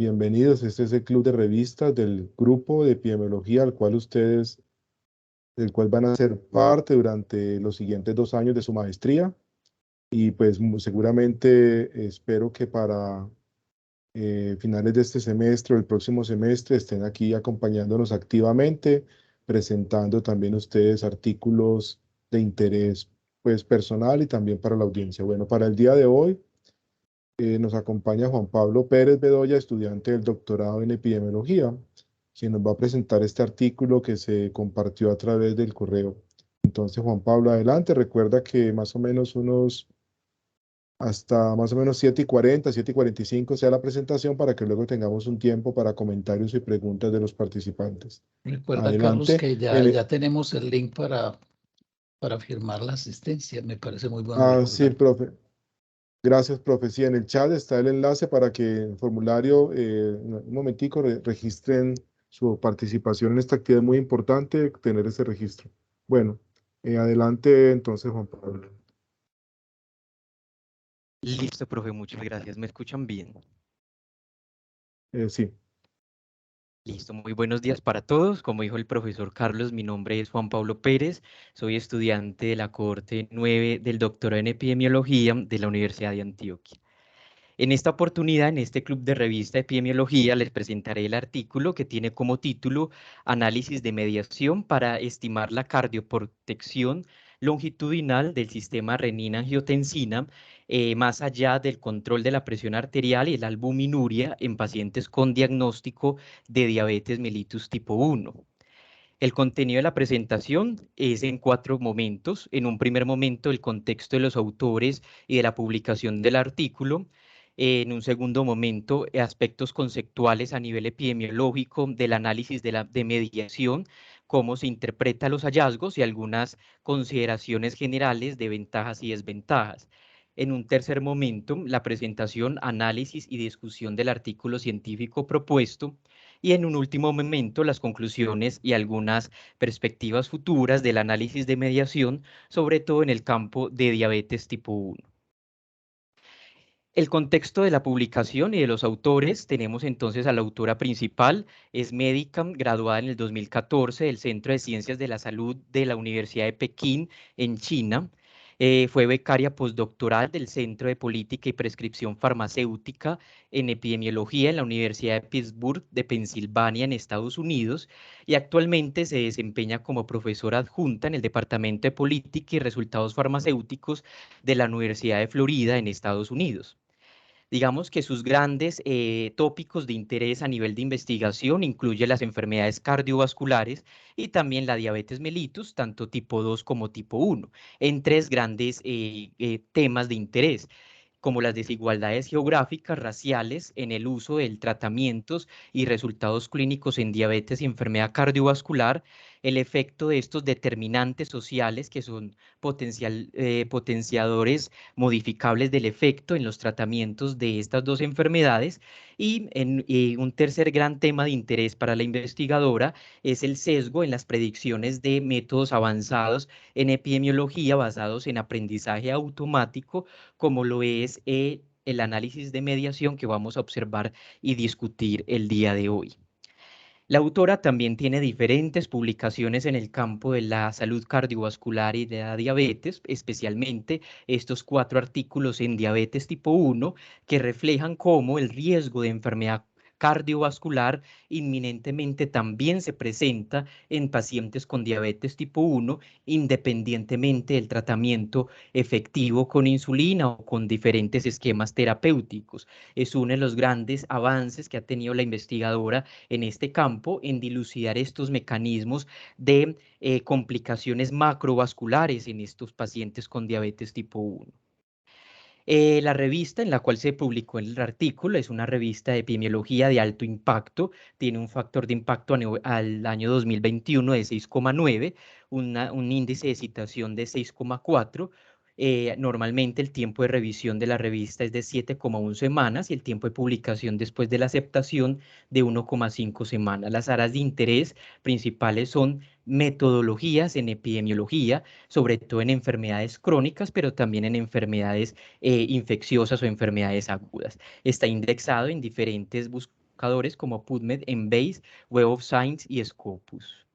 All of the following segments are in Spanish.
Bienvenidos. Este es el club de revistas del grupo de epidemiología del cual van a ser parte durante los siguientes 2 años de su maestría. Y pues seguramente espero que para finales de este semestre o el próximo semestre estén aquí acompañándonos activamente, presentando también ustedes artículos de interés pues personal y también para la audiencia. Bueno, para el día de hoy nos acompaña Juan Pablo Pérez Bedoya, estudiante del doctorado en epidemiología, quien nos va a presentar este artículo que se compartió a través del correo. Entonces, Juan Pablo, adelante. Recuerda que hasta más o menos 7:40, 7:45 sea la presentación para que luego tengamos un tiempo para comentarios y preguntas de los participantes. Recuerda, Carlos, Adelante. que ya tenemos el link para firmar la asistencia. Me parece muy bueno Sí, recordar. profe. Gracias, profe. Sí, en el chat está el enlace para que en el formulario, un momentico, registren su participación en esta actividad. Es muy importante tener ese registro. Bueno, adelante entonces, Juan Pablo. Listo, profe, muchas gracias. ¿Me escuchan bien? Sí. Listo, muy buenos días para todos. Como dijo el profesor Carlos, mi nombre es Juan Pablo Pérez. Soy estudiante de la cohorte 9 del doctorado en epidemiología de la Universidad de Antioquia. En esta oportunidad, en este club de revista de epidemiología, les presentaré el artículo que tiene como título Análisis de mediación para estimar la cardioprotección longitudinal del sistema renina-angiotensina más allá del control de la presión arterial y la albuminuria en pacientes con diagnóstico de diabetes mellitus tipo 1. El contenido de la presentación es en 4 momentos. En un primer momento, el contexto de los autores y de la publicación del artículo. En un segundo momento, aspectos conceptuales a nivel epidemiológico del análisis de mediación, cómo se interpreta los hallazgos y algunas consideraciones generales de ventajas y desventajas. En un tercer momento, la presentación, análisis y discusión del artículo científico propuesto. Y en un último momento, las conclusiones y algunas perspectivas futuras del análisis de mediación, sobre todo en el campo de diabetes tipo 1. El contexto de la publicación y de los autores, tenemos entonces a la autora principal, es médica, graduada en el 2014 del Centro de Ciencias de la Salud de la Universidad de Pekín, en China. Fue becaria postdoctoral del Centro de Política y Prescripción Farmacéutica en Epidemiología en la Universidad de Pittsburgh de Pensilvania, en Estados Unidos, y actualmente se desempeña como profesora adjunta en el Departamento de Política y Resultados Farmacéuticos de la Universidad de Florida, en Estados Unidos. Digamos que sus grandes tópicos de interés a nivel de investigación incluyen las enfermedades cardiovasculares y también la diabetes mellitus, tanto tipo 2 como tipo 1, en 3 grandes temas de interés, como las desigualdades geográficas, raciales en el uso de tratamientos y resultados clínicos en diabetes y enfermedad cardiovascular, el efecto de estos determinantes sociales que son potenciadores modificables del efecto en los tratamientos de estas dos enfermedades, y un tercer gran tema de interés para la investigadora es el sesgo en las predicciones de métodos avanzados en epidemiología basados en aprendizaje automático, como lo es el análisis de mediación que vamos a observar y discutir el día de hoy. La autora también tiene diferentes publicaciones en el campo de la salud cardiovascular y de la diabetes, especialmente estos 4 artículos en diabetes tipo 1 que reflejan cómo el riesgo de enfermedad cardiovascular inminentemente también se presenta en pacientes con diabetes tipo 1, independientemente del tratamiento efectivo con insulina o con diferentes esquemas terapéuticos. Es uno de los grandes avances que ha tenido la investigadora en este campo, en dilucidar estos mecanismos de complicaciones macrovasculares en estos pacientes con diabetes tipo 1. La revista en la cual se publicó el artículo es una revista de epidemiología de alto impacto, tiene un factor de impacto al año 2021 de 6,9, un índice de citación de 6,4. Normalmente el tiempo de revisión de la revista es de 7,1 semanas y el tiempo de publicación después de la aceptación de 1,5 semanas. Las áreas de interés principales son metodologías en epidemiología, sobre todo en enfermedades crónicas, pero también en enfermedades infecciosas o enfermedades agudas. Está indexado en diferentes buscadores buscadores como PubMed, Embase, Web of Science y Scopus.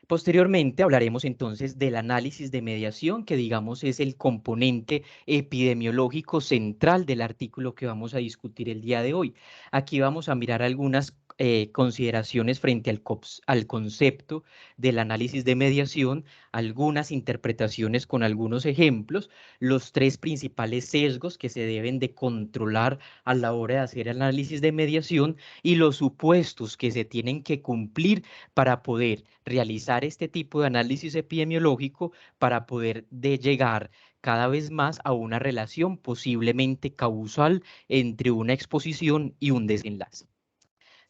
Posteriormente hablaremos entonces del análisis de mediación, que digamos es el componente epidemiológico central del artículo que vamos a discutir el día de hoy. Aquí vamos a mirar algunas consideraciones frente al concepto del análisis de mediación, algunas interpretaciones con algunos ejemplos, los tres principales sesgos que se deben de controlar a la hora de hacer análisis de mediación y los supuestos que se tienen que cumplir para poder realizar este tipo de análisis epidemiológico, para poder llegar cada vez más a una relación posiblemente causal entre una exposición y un desenlace.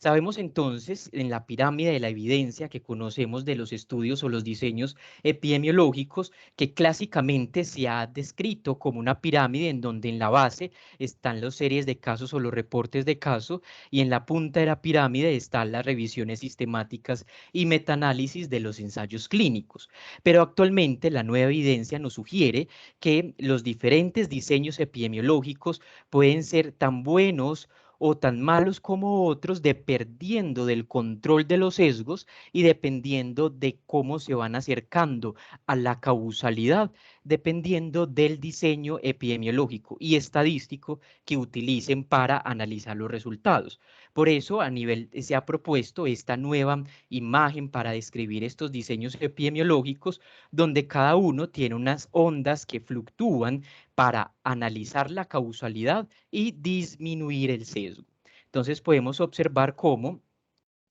Sabemos entonces en la pirámide de la evidencia que conocemos de los estudios o los diseños epidemiológicos que clásicamente se ha descrito como una pirámide en donde en la base están las series de casos o los reportes de caso y en la punta de la pirámide están las revisiones sistemáticas y metaanálisis de los ensayos clínicos. Pero actualmente la nueva evidencia nos sugiere que los diferentes diseños epidemiológicos pueden ser tan buenos o tan malos como otros, dependiendo del control de los sesgos y dependiendo de cómo se van acercando a la causalidad, dependiendo del diseño epidemiológico y estadístico que utilicen para analizar los resultados. Por eso, a nivel se ha propuesto esta nueva imagen para describir estos diseños epidemiológicos, donde cada uno tiene unas ondas que fluctúan para analizar la causalidad y disminuir el sesgo. Entonces podemos observar cómo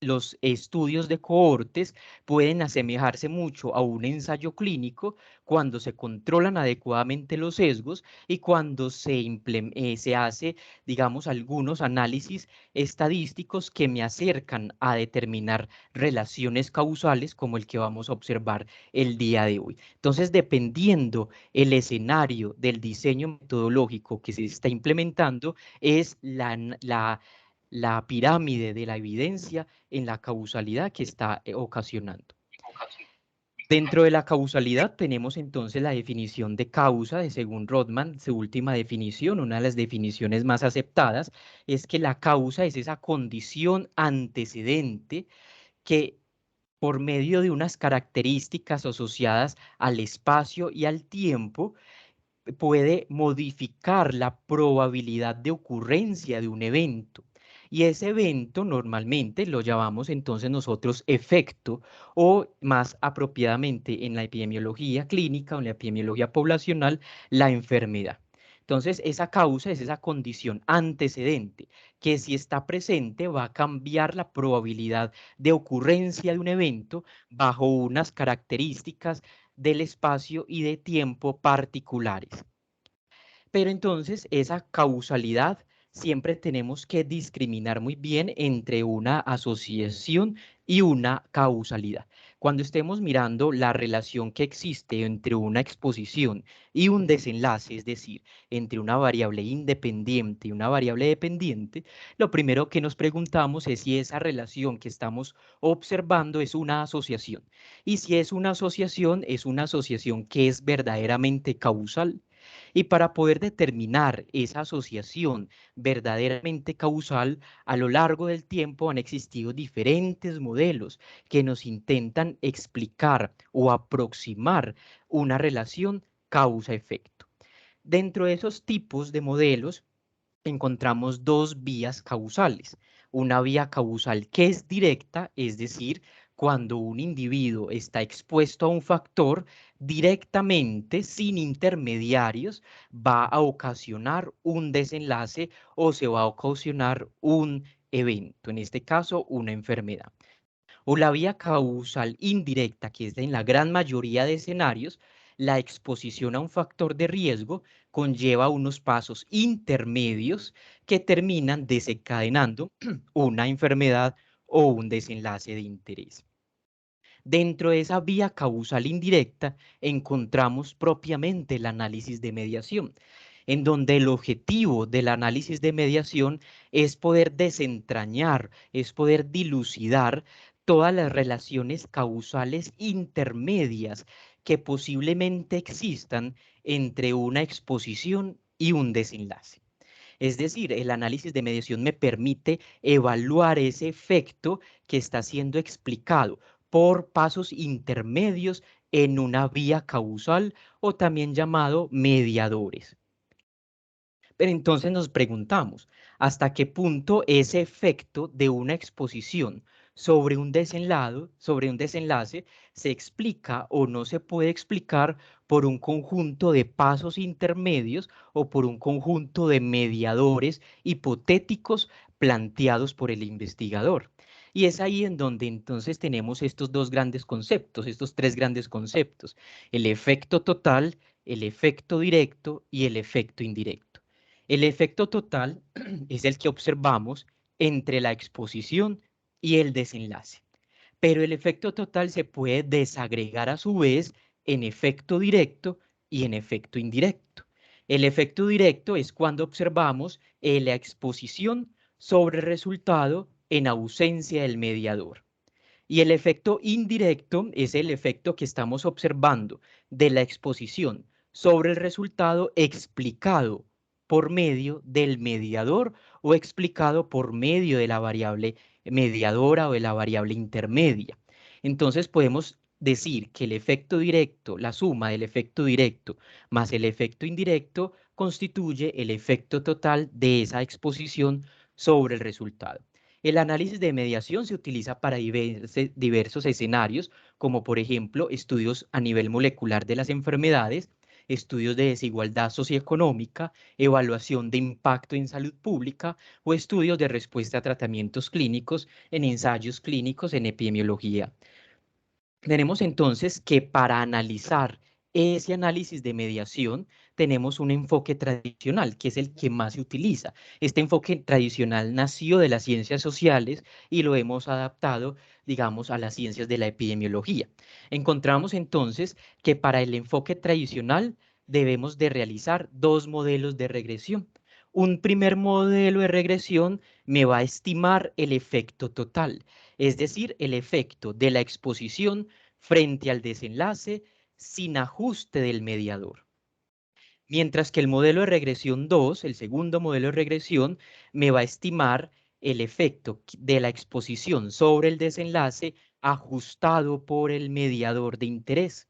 los estudios de cohortes pueden asemejarse mucho a un ensayo clínico cuando se controlan adecuadamente los sesgos y cuando se hace, digamos, algunos análisis estadísticos que me acercan a determinar relaciones causales como el que vamos a observar el día de hoy. Entonces, dependiendo el escenario del diseño metodológico que se está implementando, es la pirámide de la evidencia en la causalidad que está ocasionando. Dentro de la causalidad tenemos entonces la definición de causa, de según Rodman, su última definición, una de las definiciones más aceptadas, es que la causa es esa condición antecedente que por medio de unas características asociadas al espacio y al tiempo, puede modificar la probabilidad de ocurrencia de un evento. Y ese evento normalmente lo llamamos entonces nosotros efecto o más apropiadamente en la epidemiología clínica o en la epidemiología poblacional, la enfermedad. Entonces esa causa es esa condición antecedente que si está presente va a cambiar la probabilidad de ocurrencia de un evento bajo unas características del espacio y de tiempo particulares. Pero entonces esa causalidad siempre tenemos que discriminar muy bien entre una asociación y una causalidad. Cuando estemos mirando la relación que existe entre una exposición y un desenlace, es decir, entre una variable independiente y una variable dependiente, lo primero que nos preguntamos es si esa relación que estamos observando es una asociación. Y si es una asociación que es verdaderamente causal. Y para poder determinar esa asociación verdaderamente causal, a lo largo del tiempo han existido diferentes modelos que nos intentan explicar o aproximar una relación causa-efecto. Dentro de esos tipos de modelos encontramos dos vías causales. Una vía causal que es directa, es decir, cuando un individuo está expuesto a un factor, directamente, sin intermediarios, va a ocasionar un desenlace o se va a ocasionar un evento, en este caso una enfermedad. O la vía causal indirecta, que es en la gran mayoría de escenarios, la exposición a un factor de riesgo conlleva unos pasos intermedios que terminan desencadenando una enfermedad o un desenlace de interés. Dentro de esa vía causal indirecta encontramos propiamente el análisis de mediación, en donde el objetivo del análisis de mediación es poder desentrañar, es poder dilucidar todas las relaciones causales intermedias que posiblemente existan entre una exposición y un desenlace. Es decir, el análisis de mediación me permite evaluar ese efecto que está siendo explicado por pasos intermedios en una vía causal o también llamado mediadores. Pero entonces nos preguntamos, ¿hasta qué punto ese efecto de una exposición sobre un desenlace se explica o no se puede explicar por un conjunto de pasos intermedios o por un conjunto de mediadores hipotéticos planteados por el investigador? Y es ahí en donde entonces tenemos estos dos grandes conceptos, estos tres grandes conceptos: el efecto total, el efecto directo y el efecto indirecto. El efecto total es el que observamos entre la exposición y el desenlace, pero el efecto total se puede desagregar a su vez en efecto directo y en efecto indirecto. El efecto directo es cuando observamos la exposición sobre el resultado en ausencia del mediador. Y el efecto indirecto es el efecto que estamos observando de la exposición sobre el resultado explicado por medio del mediador o explicado por medio de la variable mediadora o de la variable intermedia. Entonces podemos decir que el efecto directo, la suma del efecto directo más el efecto indirecto, constituye el efecto total de esa exposición sobre el resultado. El análisis de mediación se utiliza para diversos escenarios, como por ejemplo estudios a nivel molecular de las enfermedades, estudios de desigualdad socioeconómica, evaluación de impacto en salud pública o estudios de respuesta a tratamientos clínicos en ensayos clínicos en epidemiología. Tenemos entonces que para analizar ese análisis de mediación tenemos un enfoque tradicional, que es el que más se utiliza. Este enfoque tradicional nació de las ciencias sociales y lo hemos adaptado, digamos, a las ciencias de la epidemiología. Encontramos entonces que para el enfoque tradicional debemos de realizar dos modelos de regresión. Un primer modelo de regresión me va a estimar el efecto total, es decir, el efecto de la exposición frente al desenlace sin ajuste del mediador. Mientras que el modelo de regresión 2, el segundo modelo de regresión, me va a estimar el efecto de la exposición sobre el desenlace ajustado por el mediador de interés.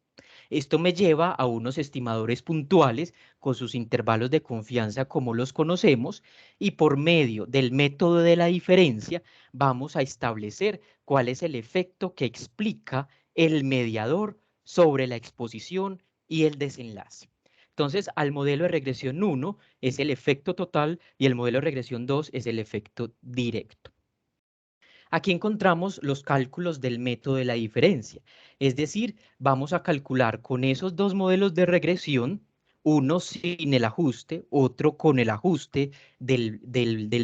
Esto me lleva a unos estimadores puntuales con sus intervalos de confianza como los conocemos, y por medio del método de la diferencia vamos a establecer cuál es el efecto que explica el mediador sobre la exposición y el desenlace. Entonces, al modelo de regresión 1 es el efecto total y el modelo de regresión 2 es el efecto directo. Aquí encontramos los cálculos del método de la diferencia. Es decir, vamos a calcular con esos dos modelos de regresión, uno sin el ajuste, otro con el ajuste del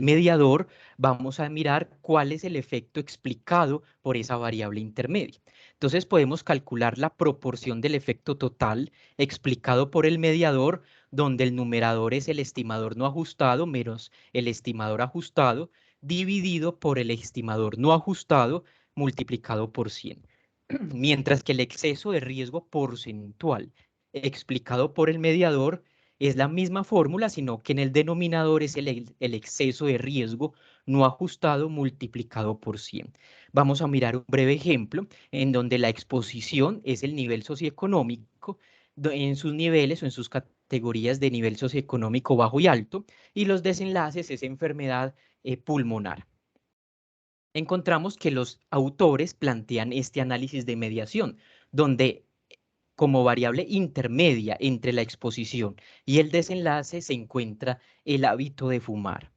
mediador, vamos a mirar cuál es el efecto explicado por esa variable intermedia. Entonces podemos calcular la proporción del efecto total explicado por el mediador, donde el numerador es el estimador no ajustado menos el estimador ajustado, dividido por el estimador no ajustado multiplicado por 100. Mientras que el exceso de riesgo porcentual explicado por el mediador es la misma fórmula, sino que en el denominador es el exceso de riesgo no ajustado multiplicado por 100. Vamos a mirar un breve ejemplo en donde la exposición es el nivel socioeconómico en sus niveles o en sus categorías de nivel socioeconómico bajo y alto, y los desenlaces es enfermedad pulmonar. Encontramos que los autores plantean este análisis de mediación, donde como variable intermedia entre la exposición y el desenlace se encuentra el hábito de fumar.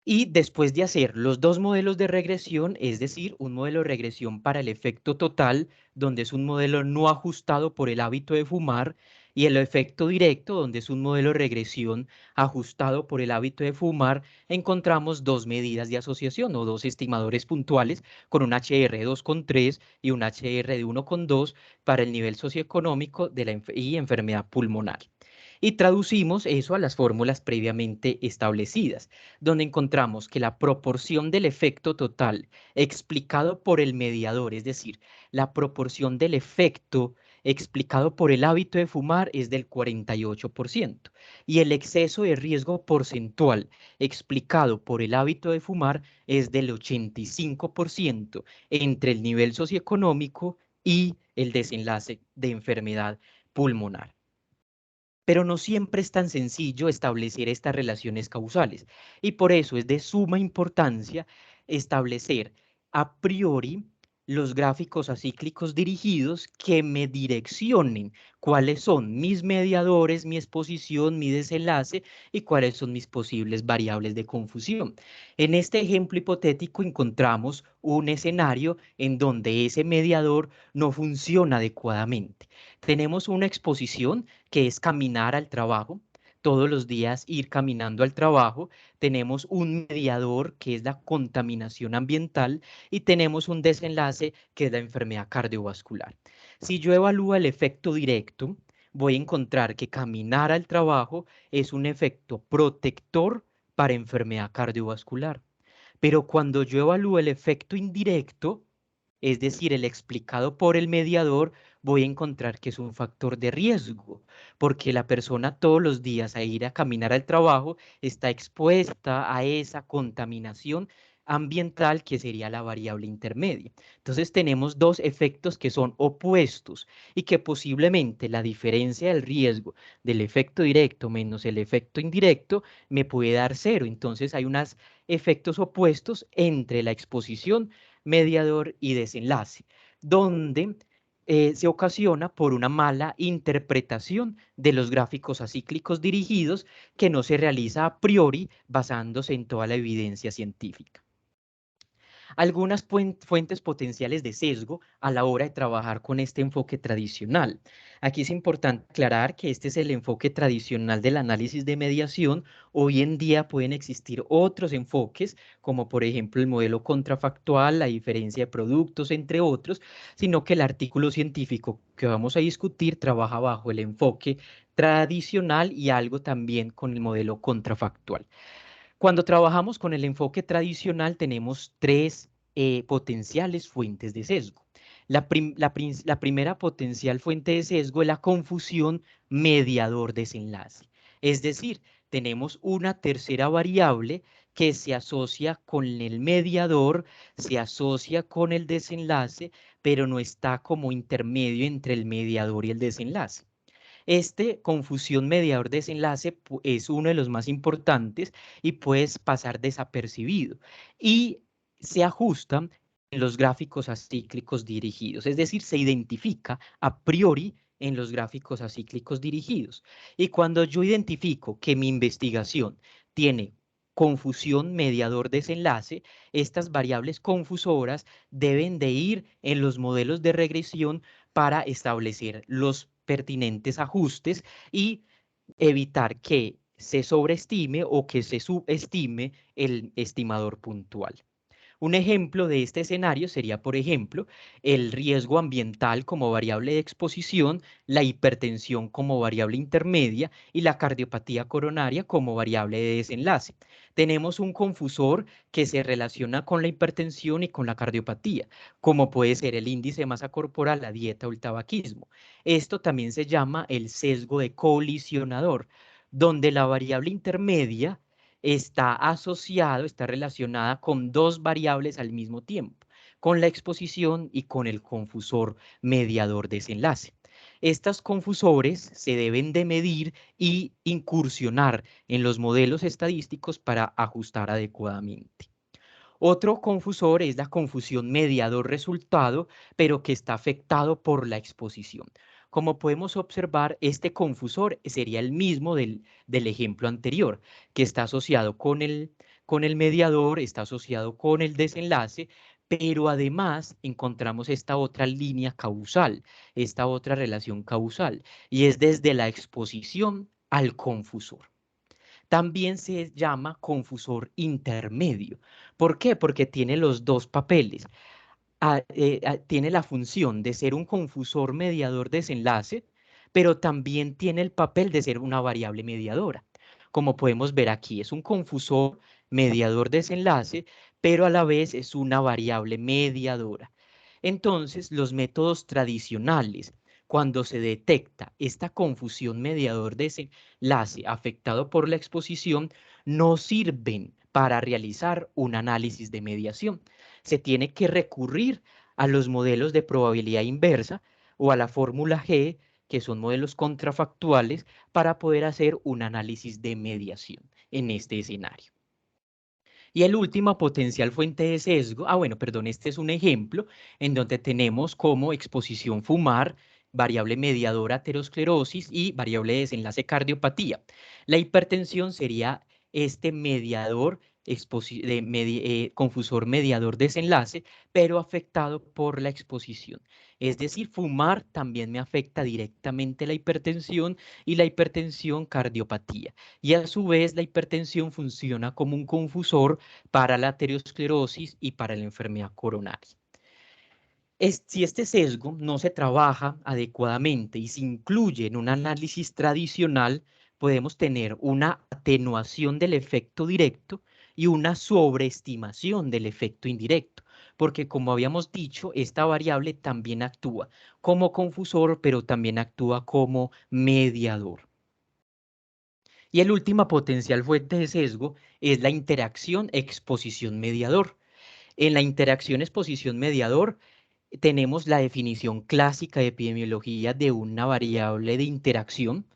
Y después de hacer los dos modelos de regresión, es decir, un modelo de regresión para el efecto total, donde es un modelo no ajustado por el hábito de fumar, y el efecto directo, donde es un modelo de regresión ajustado por el hábito de fumar, encontramos dos medidas de asociación o dos estimadores puntuales con un HR de 2,3 y un HR de 1,2 para el nivel socioeconómico de la y enfermedad pulmonar. Y traducimos eso a las fórmulas previamente establecidas, donde encontramos que la proporción del efecto total explicado por el mediador, es decir, la proporción del efecto explicado por el hábito de fumar, es del 48%. Y el exceso de riesgo porcentual explicado por el hábito de fumar es del 85% entre el nivel socioeconómico y el desenlace de enfermedad pulmonar. Pero no siempre es tan sencillo establecer estas relaciones causales y por eso es de suma importancia establecer a priori los gráficos acíclicos dirigidos que me direccionen cuáles son mis mediadores, mi exposición, mi desenlace y cuáles son mis posibles variables de confusión. En este ejemplo hipotético encontramos un escenario en donde ese mediador no funciona adecuadamente. Tenemos una exposición que es caminar al trabajo, todos los días ir caminando al trabajo, tenemos un mediador que es la contaminación ambiental y tenemos un desenlace que es la enfermedad cardiovascular. Si yo evalúo el efecto directo, voy a encontrar que caminar al trabajo es un efecto protector para enfermedad cardiovascular. Pero cuando yo evalúo el efecto indirecto, es decir, el explicado por el mediador, voy a encontrar que es un factor de riesgo, porque la persona todos los días a ir a caminar al trabajo está expuesta a esa contaminación ambiental que sería la variable intermedia. Entonces tenemos dos efectos que son opuestos y que posiblemente la diferencia del riesgo del efecto directo menos el efecto indirecto me puede dar cero. Entonces hay unos efectos opuestos entre la exposición, mediador y desenlace, donde se ocasiona por una mala interpretación de los gráficos acíclicos dirigidos que no se realiza a priori basándose en toda la evidencia científica. Algunas fuentes potenciales de sesgo a la hora de trabajar con este enfoque tradicional. Aquí es importante aclarar que este es el enfoque tradicional del análisis de mediación. Hoy en día pueden existir otros enfoques, como por ejemplo el modelo contrafactual, la diferencia de productos, entre otros, sino que el artículo científico que vamos a discutir trabaja bajo el enfoque tradicional y algo también con el modelo contrafactual. Cuando trabajamos con el enfoque tradicional tenemos tres potenciales fuentes de sesgo. La primera potencial fuente de sesgo es la confusión mediador-desenlace. Es decir, tenemos una tercera variable que se asocia con el mediador, se asocia con el desenlace, pero no está como intermedio entre el mediador y el desenlace. Este confusión mediador-desenlace es uno de los más importantes y puede pasar desapercibido y se ajustan en los gráficos acíclicos dirigidos, es decir, se identifica a priori en los gráficos acíclicos dirigidos. Y cuando yo identifico que mi investigación tiene confusión mediador-desenlace, estas variables confusoras deben de ir en los modelos de regresión para establecer los pertinentes ajustes y evitar que se sobreestime o que se subestime el estimador puntual. Un ejemplo de este escenario sería, por ejemplo, el riesgo ambiental como variable de exposición, la hipertensión como variable intermedia y la cardiopatía coronaria como variable de desenlace. Tenemos un confusor que se relaciona con la hipertensión y con la cardiopatía, como puede ser el índice de masa corporal, la dieta o el tabaquismo. Esto también se llama el sesgo de colisionador, donde la variable intermedia está asociado, está relacionada con dos variables al mismo tiempo, con la exposición y con el confusor mediador desenlace. Estos confusores se deben de medir y incursionar en los modelos estadísticos para ajustar adecuadamente. Otro confusor es la confusión mediador-resultado, pero que está afectado por la exposición. Como podemos observar, este confusor sería el mismo del ejemplo anterior, que está asociado con el mediador, está asociado con el desenlace, pero además encontramos esta otra línea causal, esta otra relación causal, y es desde la exposición al confusor. También se llama confusor intermedio. ¿Por qué? Porque tiene los dos papeles. Tiene la función de ser un confusor mediador desenlace, pero también tiene el papel de ser una variable mediadora. Como podemos ver aquí, es un confusor mediador desenlace, pero a la vez es una variable mediadora. Entonces, los métodos tradicionales Cuando se detecta esta confusión mediador-desenlace afectado por la exposición, no sirven para realizar un análisis de mediación. Se tiene que recurrir a los modelos de probabilidad inversa o a la fórmula G, que son modelos contrafactuales, para poder hacer un análisis de mediación en este escenario. Y el último, potencial fuente de sesgo. Bueno, perdón, este es un ejemplo en donde tenemos como exposición fumar, variable mediadora aterosclerosis y variable de desenlace cardiopatía. La hipertensión sería este mediador, confusor mediador desenlace, pero afectado por la exposición. Es decir, fumar también me afecta directamente la hipertensión y la hipertensión cardiopatía. Y a su vez la hipertensión funciona como un confusor para la aterosclerosis y para la enfermedad coronaria. Si este sesgo no se trabaja adecuadamente y se incluye en un análisis tradicional, podemos tener una atenuación del efecto directo y una sobreestimación del efecto indirecto, porque como habíamos dicho, esta variable también actúa como confusor, pero también actúa como mediador. Y el último potencial fuente de sesgo es la interacción exposición-mediador. En la interacción exposición-mediador tenemos la definición clásica de epidemiología de una variable de interacción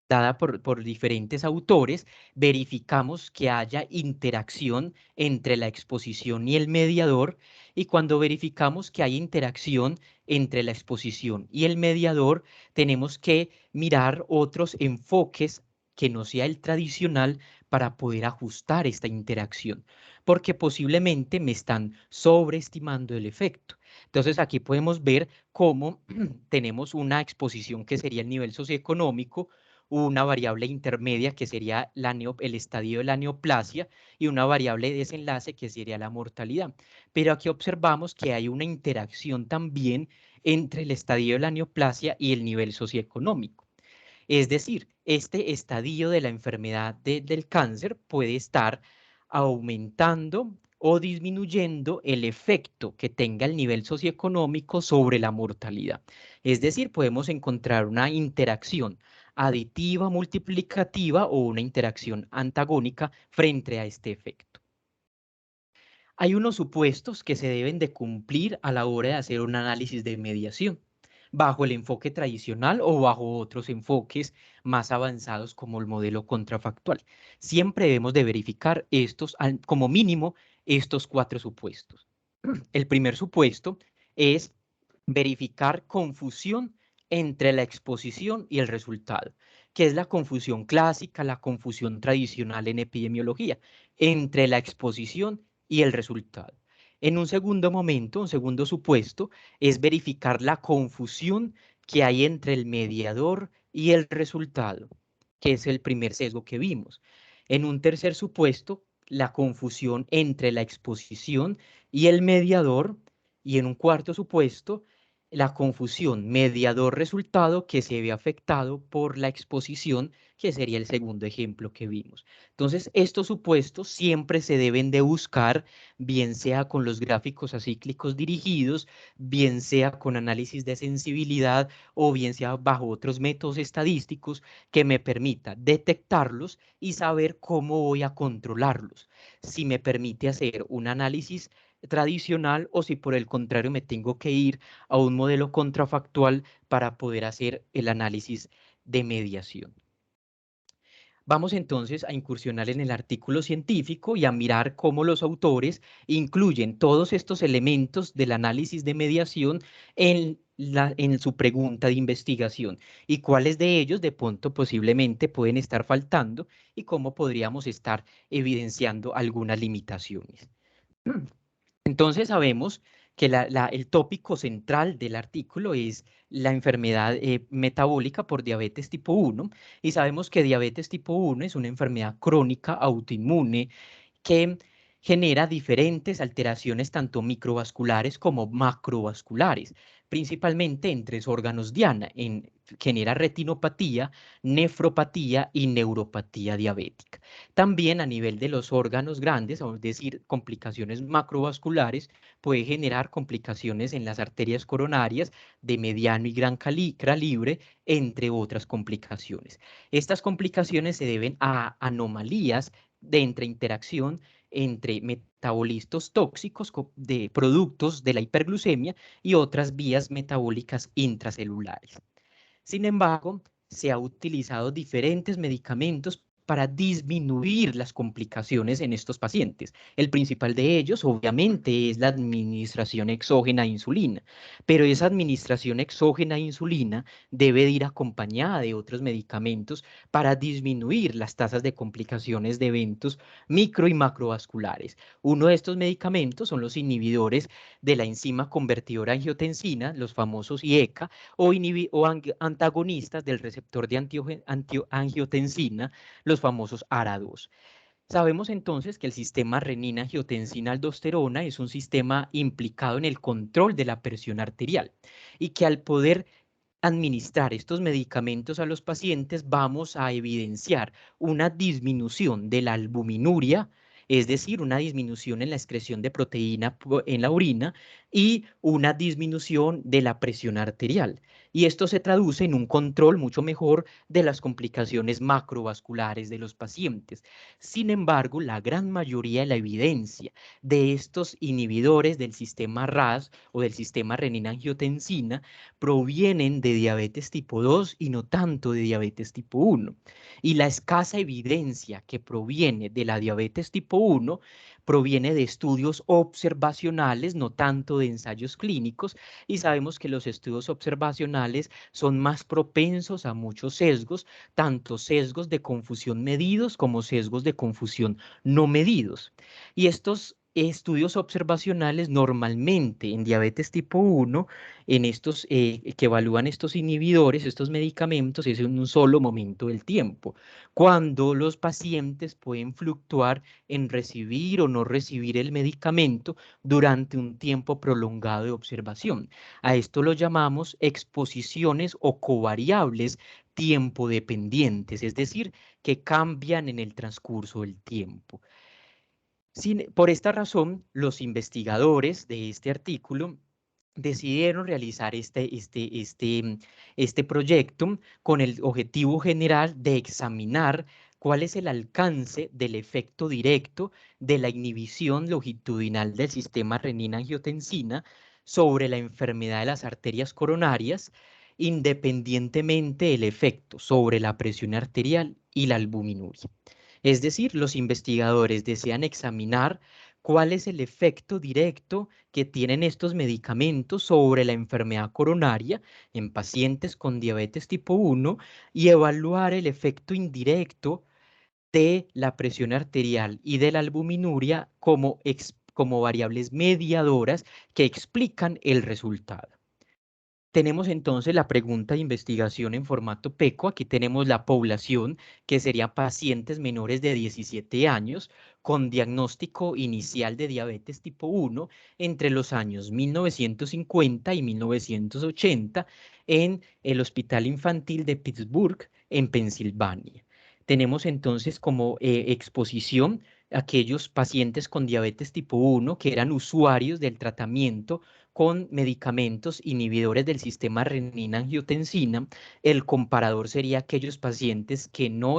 dada por diferentes autores. Verificamos que haya interacción entre la exposición y el mediador, y cuando verificamos que hay interacción entre la exposición y el mediador, tenemos que mirar otros enfoques que no sea el tradicional para poder ajustar esta interacción, porque posiblemente me están sobreestimando el efecto. Entonces aquí podemos ver cómo tenemos una exposición que sería el nivel socioeconómico, una variable intermedia que sería el estadio de la neoplasia y una variable de desenlace que sería la mortalidad. Pero aquí observamos que hay una interacción también entre el estadio de la neoplasia y el nivel socioeconómico. Es decir, este estadio de la enfermedad del cáncer puede estar aumentando o disminuyendo el efecto que tenga el nivel socioeconómico sobre la mortalidad. Es decir, podemos encontrar una interacción aditiva, multiplicativa o una interacción antagónica frente a este efecto. Hay unos supuestos que se deben de cumplir a la hora de hacer un análisis de mediación, bajo el enfoque tradicional o bajo otros enfoques más avanzados como el modelo contrafactual. Siempre debemos de verificar como mínimo estos 4 supuestos. El primer supuesto es verificar confusión entre la exposición y el resultado, que es la confusión clásica, la confusión tradicional en epidemiología, entre la exposición y el resultado. En un segundo momento, un segundo supuesto, es verificar la confusión que hay entre el mediador y el resultado, que es el primer sesgo que vimos. En un tercer supuesto, la confusión entre la exposición y el mediador, y en un cuarto supuesto, la confusión mediador-resultado que se ve afectado por la exposición, que sería el segundo ejemplo que vimos. Entonces, estos supuestos siempre se deben de buscar, bien sea con los gráficos acíclicos dirigidos, bien sea con análisis de sensibilidad o bien sea bajo otros métodos estadísticos que me permita detectarlos y saber cómo voy a controlarlos. Si me permite hacer un análisis tradicional o si por el contrario me tengo que ir a un modelo contrafactual para poder hacer el análisis de mediación. Vamos entonces a incursionar en el artículo científico y a mirar cómo los autores incluyen todos estos elementos del análisis de mediación en su pregunta de investigación y cuáles de ellos de pronto posiblemente pueden estar faltando y cómo podríamos estar evidenciando algunas limitaciones. Entonces sabemos que el tópico central del artículo es la enfermedad metabólica por diabetes tipo 1 y sabemos que diabetes tipo 1 es una enfermedad crónica autoinmune que genera diferentes alteraciones tanto microvasculares como macrovasculares, principalmente en 3 órganos diana, genera retinopatía, nefropatía y neuropatía diabética. También a nivel de los órganos grandes, es decir, complicaciones macrovasculares, puede generar complicaciones en las arterias coronarias de mediano y gran calibre, entre otras complicaciones. Estas complicaciones se deben a anomalías entre interacción entre metabolitos tóxicos de productos de la hiperglucemia y otras vías metabólicas intracelulares. Sin embargo, se han utilizado diferentes medicamentos para disminuir las complicaciones en estos pacientes. El principal de ellos, obviamente, es la administración exógena de insulina, pero esa administración exógena de insulina debe ir acompañada de otros medicamentos para disminuir las tasas de complicaciones de eventos micro y macrovasculares. Uno de estos medicamentos son los inhibidores de la enzima convertidora angiotensina, los famosos IECA, o antagonistas del receptor de angiotensina, los famosos ARA2. Sabemos entonces que el sistema renina-angiotensina-aldosterona es un sistema implicado en el control de la presión arterial y que al poder administrar estos medicamentos a los pacientes vamos a evidenciar una disminución de la albuminuria, es decir, una disminución en la excreción de proteína en la orina y una disminución de la presión arterial. Y esto se traduce en un control mucho mejor de las complicaciones macrovasculares de los pacientes. Sin embargo, la gran mayoría de la evidencia de estos inhibidores del sistema RAS o del sistema renina-angiotensina provienen de diabetes tipo 2 y no tanto de diabetes tipo 1. Y la escasa evidencia que proviene de la diabetes tipo 1 proviene de estudios observacionales, no tanto de ensayos clínicos, y sabemos que los estudios observacionales son más propensos a muchos sesgos, tanto sesgos de confusión medidos como sesgos de confusión no medidos. Y estos estudios observacionales normalmente en diabetes tipo 1, en estos que evalúan estos inhibidores, estos medicamentos, es en un solo momento del tiempo, cuando los pacientes pueden fluctuar en recibir o no recibir el medicamento durante un tiempo prolongado de observación. A esto lo llamamos exposiciones o covariables tiempo dependientes, es decir, que cambian en el transcurso del tiempo. Por esta razón, los investigadores de este artículo decidieron realizar este proyecto con el objetivo general de examinar cuál es el alcance del efecto directo de la inhibición longitudinal del sistema renina-angiotensina sobre la enfermedad de las arterias coronarias, independientemente del efecto sobre la presión arterial y la albuminuria. Es decir, los investigadores desean examinar cuál es el efecto directo que tienen estos medicamentos sobre la enfermedad coronaria en pacientes con diabetes tipo 1 y evaluar el efecto indirecto de la presión arterial y de la albuminuria como variables mediadoras que explican el resultado. Tenemos entonces la pregunta de investigación en formato PECO. Aquí tenemos la población, que serían pacientes menores de 17 años con diagnóstico inicial de diabetes tipo 1 entre los años 1950 y 1980 en el Hospital Infantil de Pittsburgh, en Pensilvania. Tenemos entonces como exposición aquellos pacientes con diabetes tipo 1 que eran usuarios del tratamiento con medicamentos inhibidores del sistema renina-angiotensina. El comparador sería aquellos pacientes que no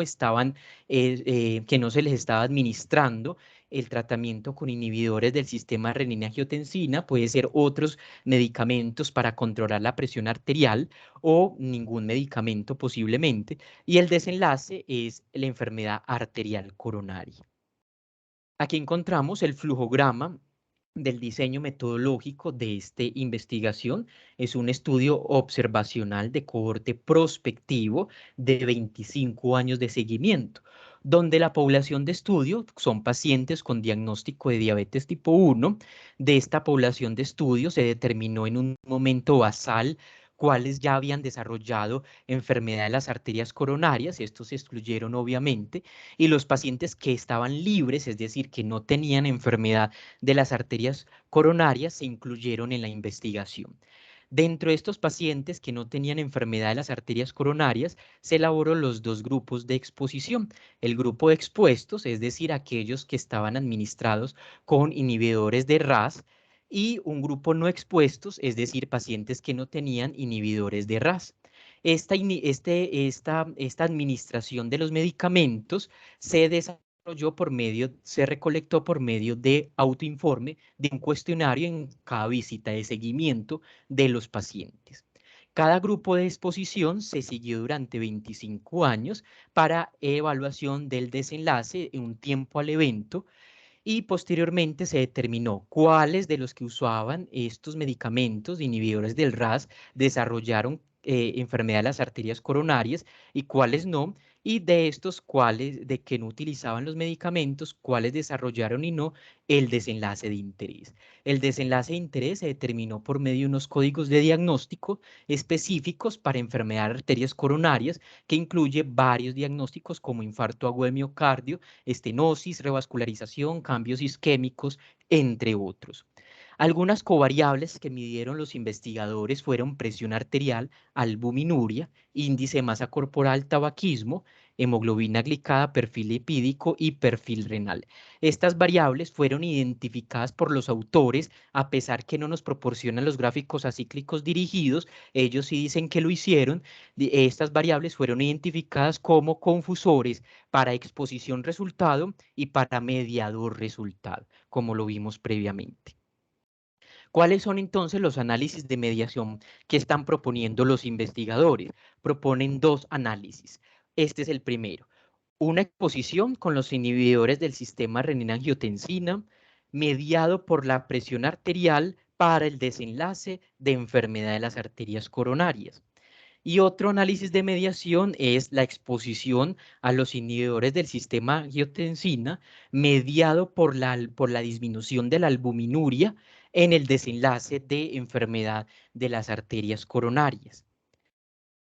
que no se les estaba administrando el tratamiento con inhibidores del sistema renina-angiotensina, puede ser otros medicamentos para controlar la presión arterial o ningún medicamento posiblemente, y el desenlace es la enfermedad arterial coronaria. Aquí encontramos el flujograma del diseño metodológico de esta investigación. Es un estudio observacional de cohorte prospectivo de 25 años de seguimiento, donde la población de estudio son pacientes con diagnóstico de diabetes tipo 1. De esta población de estudio se determinó en un momento basal cuales ya habían desarrollado enfermedad de las arterias coronarias, estos se excluyeron obviamente, y los pacientes que estaban libres, es decir, que no tenían enfermedad de las arterias coronarias, se incluyeron en la investigación. Dentro de estos pacientes que no tenían enfermedad de las arterias coronarias, se elaboró los dos grupos de exposición. El grupo de expuestos, es decir, aquellos que estaban administrados con inhibidores de RAS, y un grupo no expuestos, es decir, pacientes que no tenían inhibidores de RAS. Esta administración de los medicamentos se se recolectó por medio de autoinforme de un cuestionario en cada visita de seguimiento de los pacientes. Cada grupo de exposición se siguió durante 25 años para evaluación del desenlace en un tiempo al evento, y posteriormente se determinó cuáles de los que usaban estos medicamentos inhibidores del RAS desarrollaron enfermedad de las arterias coronarias y cuáles no, y de estos cuáles de que no utilizaban los medicamentos, cuáles desarrollaron y no el desenlace de interés. El desenlace de interés se determinó por medio de unos códigos de diagnóstico específicos para enfermedad de arterias coronarias, que incluye varios diagnósticos como infarto agudo de miocardio, estenosis, revascularización, cambios isquémicos, entre otros. Algunas covariables que midieron los investigadores fueron presión arterial, albuminuria, índice de masa corporal, tabaquismo, hemoglobina glicada, perfil lipídico y perfil renal. Estas variables fueron identificadas por los autores, a pesar que no nos proporcionan los gráficos acíclicos dirigidos, ellos sí dicen que lo hicieron. Estas variables fueron identificadas como confusores para exposición resultado y para mediador resultado, como lo vimos previamente. ¿Cuáles son entonces los análisis de mediación que están proponiendo los investigadores? Proponen dos análisis. Este es el primero. Una exposición con los inhibidores del sistema renina-angiotensina, mediado por la presión arterial para el desenlace de enfermedad de las arterias coronarias. Y otro análisis de mediación es la exposición a los inhibidores del sistema angiotensina, mediado por la disminución de la albuminuria en el desenlace de enfermedad de las arterias coronarias.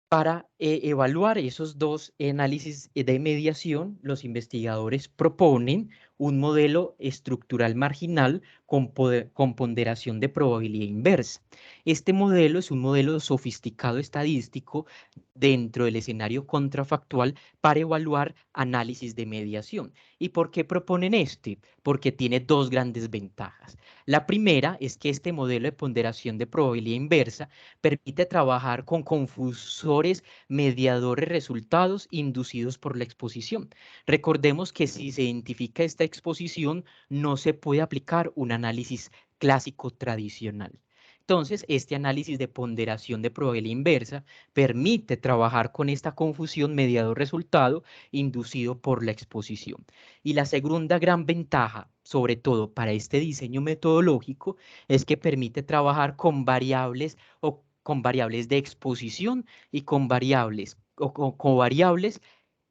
Para evaluar esos dos análisis de mediación, los investigadores proponen un modelo estructural marginal con ponderación de probabilidad inversa. Este modelo es un modelo sofisticado estadístico dentro del escenario contrafactual para evaluar análisis de mediación. ¿Y por qué proponen este? Porque tiene dos grandes ventajas. La primera es que este modelo de ponderación de probabilidad inversa permite trabajar con confusores mediadores resultados inducidos por la exposición. Recordemos que si se identifica esta exposición, no se puede aplicar un análisis clásico tradicional. Entonces, este análisis de ponderación de probabilidad inversa permite trabajar con esta confusión mediador-resultado inducido por la exposición. Y la segunda gran ventaja, sobre todo para este diseño metodológico, es que permite trabajar con variables o con variables de exposición y con variables o con covariables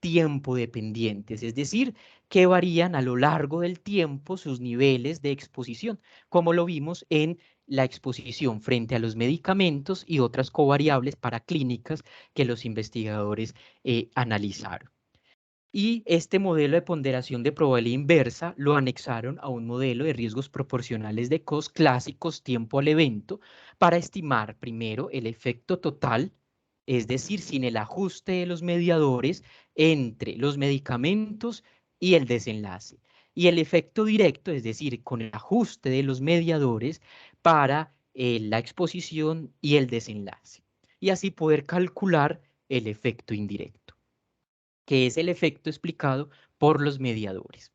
tiempo dependientes, es decir, que varían a lo largo del tiempo sus niveles de exposición, como lo vimos en la exposición frente a los medicamentos y otras covariables paraclínicas que los investigadores analizaron. Y este modelo de ponderación de probabilidad inversa lo anexaron a un modelo de riesgos proporcionales de cost clásicos tiempo al evento para estimar primero el efecto total, es decir, sin el ajuste de los mediadores entre los medicamentos y el desenlace. Y el efecto directo, es decir, con el ajuste de los mediadores para la exposición y el desenlace. Y así poder calcular el efecto indirecto, que es el efecto explicado por los mediadores.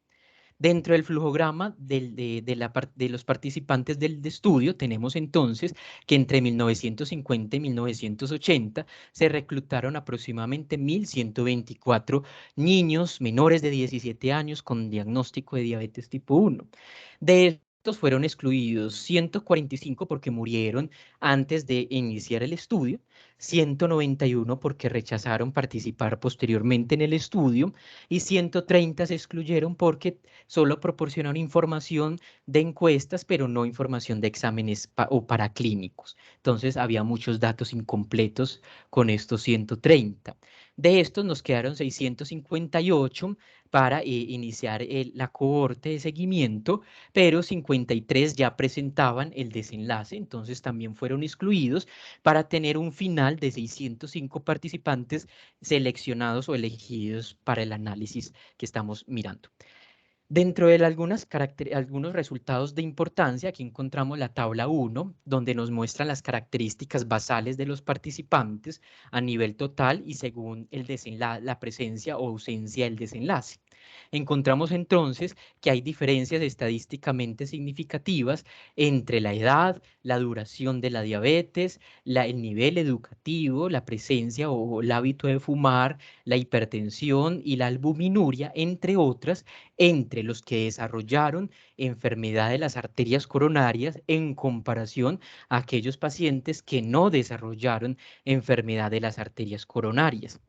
Dentro del flujograma de los participantes del estudio, tenemos entonces que entre 1950 y 1980 se reclutaron aproximadamente 1.124 niños menores de 17 años con diagnóstico de diabetes tipo 1. De fueron excluidos 145 porque murieron antes de iniciar el estudio, 191 porque rechazaron participar posteriormente en el estudio y 130 se excluyeron porque solo proporcionaron información de encuestas, pero no información de exámenes o paraclínicos. Entonces había muchos datos incompletos con estos 130. De estos nos quedaron 658 para iniciar la cohorte de seguimiento, pero 53 ya presentaban el desenlace, entonces también fueron excluidos para tener un final de 605 participantes seleccionados o elegidos para el análisis que estamos mirando. Dentro de algunos resultados de importancia, aquí encontramos la tabla 1, donde nos muestran las características basales de los participantes a nivel total y según la presencia o ausencia del desenlace. Encontramos entonces que hay diferencias estadísticamente significativas entre la edad, la duración de la diabetes, el nivel educativo, la presencia o el hábito de fumar, la hipertensión y la albuminuria, entre otras, entre los que desarrollaron enfermedad de las arterias coronarias en comparación a aquellos pacientes que no desarrollaron enfermedad de las arterias coronarias.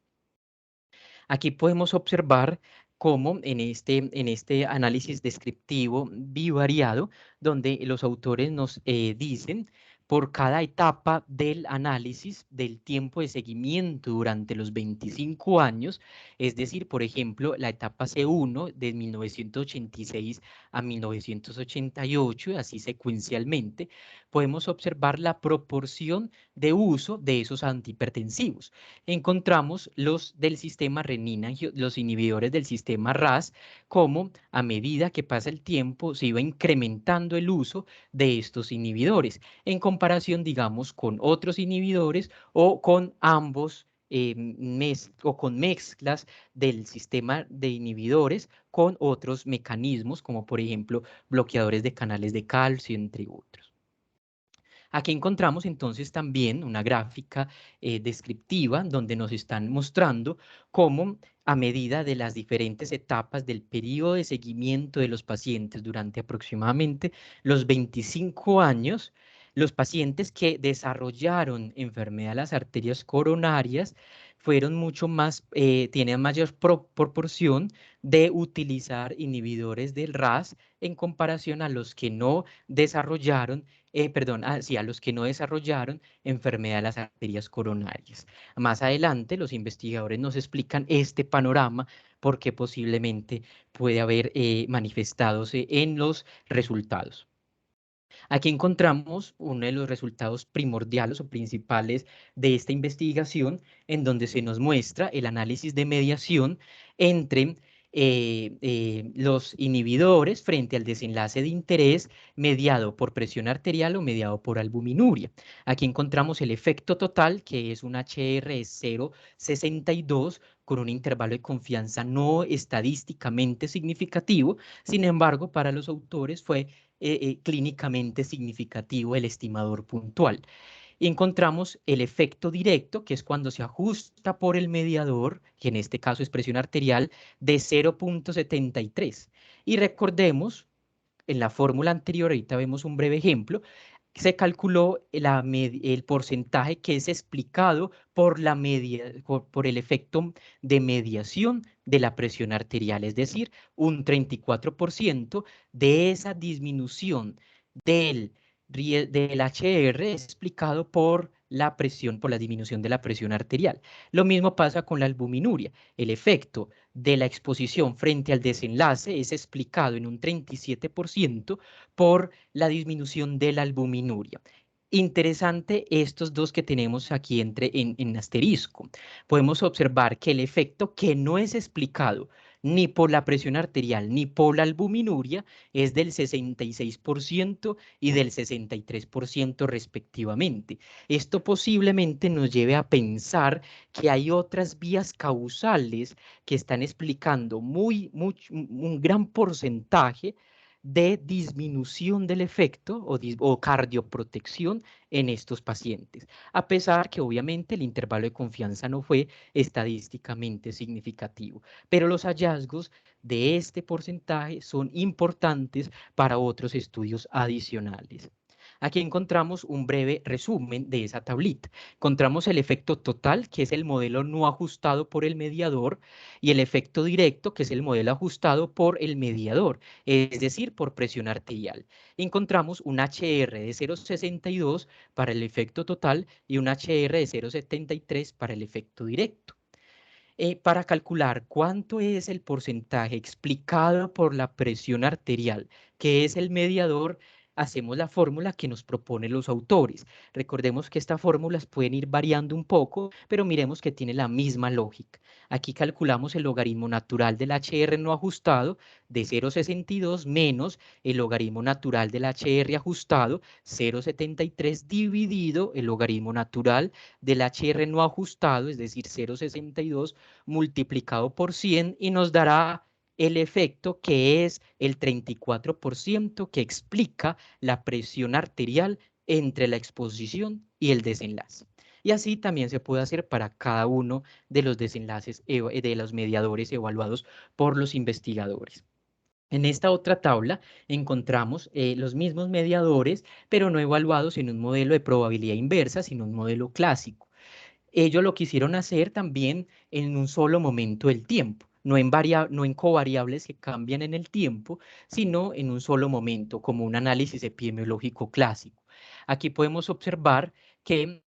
Aquí podemos observar cómo en este análisis descriptivo bivariado, donde los autores nos dicen por cada etapa del análisis del tiempo de seguimiento durante los 25 años, es decir, por ejemplo, la etapa C1 de 1986 a 1988, y así secuencialmente, podemos observar la proporción de uso de esos antihipertensivos. Encontramos los del sistema renina, los inhibidores del sistema RAS, como a medida que pasa el tiempo se iba incrementando el uso de estos inhibidores, en comparación, digamos, con otros inhibidores o con ambos o con mezclas del sistema de inhibidores con otros mecanismos, como por ejemplo bloqueadores de canales de calcio, entre otros. Aquí encontramos entonces también una gráfica descriptiva donde nos están mostrando cómo a medida de las diferentes etapas del periodo de seguimiento de los pacientes durante aproximadamente los 25 años, los pacientes que desarrollaron enfermedad de las arterias coronarias fueron mucho más, tienen mayor proporción de utilizar inhibidores del RAS en comparación a los que no desarrollaron a los que no desarrollaron enfermedad de las arterias coronarias. Más adelante, los investigadores nos explican este panorama porque posiblemente puede haber manifestándose en los resultados. Aquí encontramos uno de los resultados primordiales o principales de esta investigación, en donde se nos muestra el análisis de mediación entre los inhibidores frente al desenlace de interés mediado por presión arterial o mediado por albuminuria. Aquí encontramos el efecto total, que es un HR de 0,62 con un intervalo de confianza no estadísticamente significativo. Sin embargo, para los autores fue clínicamente significativo el estimador puntual. Y encontramos el efecto directo, que es cuando se ajusta por el mediador, que en este caso es presión arterial, de 0,73. Y recordemos, en la fórmula anterior, ahorita vemos un breve ejemplo, se calculó el porcentaje que es explicado por el efecto de mediación de la presión arterial, es decir, un 34% de esa disminución del HR es explicado por la presión, por la disminución de la presión arterial. Lo mismo pasa con la albuminuria. El efecto de la exposición frente al desenlace es explicado en un 37% por la disminución de la albuminuria. Interesante estos dos que tenemos aquí en asterisco. Podemos observar que el efecto que no es explicado ni por la presión arterial ni por la albuminuria es del 66% y del 63% respectivamente. Esto posiblemente nos lleve a pensar que hay otras vías causales que están explicando un gran porcentaje de disminución del efecto o cardioprotección en estos pacientes, a pesar que obviamente el intervalo de confianza no fue estadísticamente significativo. Pero los hallazgos de este porcentaje son importantes para otros estudios adicionales. Aquí encontramos un breve resumen de esa tablita. Encontramos el efecto total, que es el modelo no ajustado por el mediador, y el efecto directo, que es el modelo ajustado por el mediador, es decir, por presión arterial. Encontramos un HR de 0,62 para el efecto total y un HR de 0,73 para el efecto directo. Para calcular cuánto es el porcentaje explicado por la presión arterial, que es el mediador, hacemos la fórmula que nos proponen los autores. Recordemos que estas fórmulas pueden ir variando un poco, pero miremos que tiene la misma lógica. Aquí calculamos el logaritmo natural del HR no ajustado de 0,62 menos el logaritmo natural del HR ajustado 0,73 dividido el logaritmo natural del HR no ajustado, es decir, 0,62 multiplicado por 100 y nos dará el efecto que es el 34% que explica la presión arterial entre la exposición y el desenlace. Y así también se puede hacer para cada uno de los desenlaces de los mediadores evaluados por los investigadores. En esta otra tabla encontramos los mismos mediadores, pero no evaluados en un modelo de probabilidad inversa, sino un modelo clásico. Ellos lo quisieron hacer también en un solo momento del tiempo, no en covariables que cambian en el tiempo, sino en un solo momento, como un análisis epidemiológico clásico. Aquí podemos observar que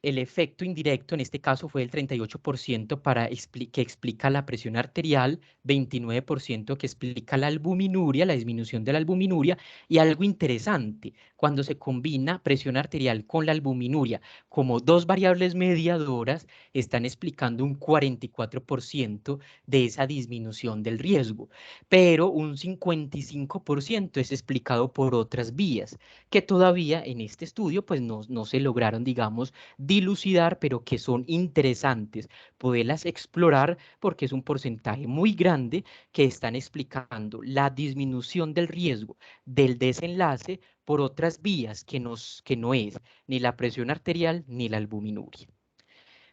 el efecto indirecto en este caso fue el 38% que explica la presión arterial, 29% que explica la albuminuria, la disminución de la albuminuria, y algo interesante, cuando se combina presión arterial con la albuminuria como dos variables mediadoras, están explicando un 44% de esa disminución del riesgo, pero un 55% es explicado por otras vías, que todavía en este estudio pues no se lograron, digamos, dilucidar, pero que son interesantes poderlas explorar porque es un porcentaje muy grande que están explicando la disminución del riesgo del desenlace por otras vías que no es ni la presión arterial ni la albuminuria.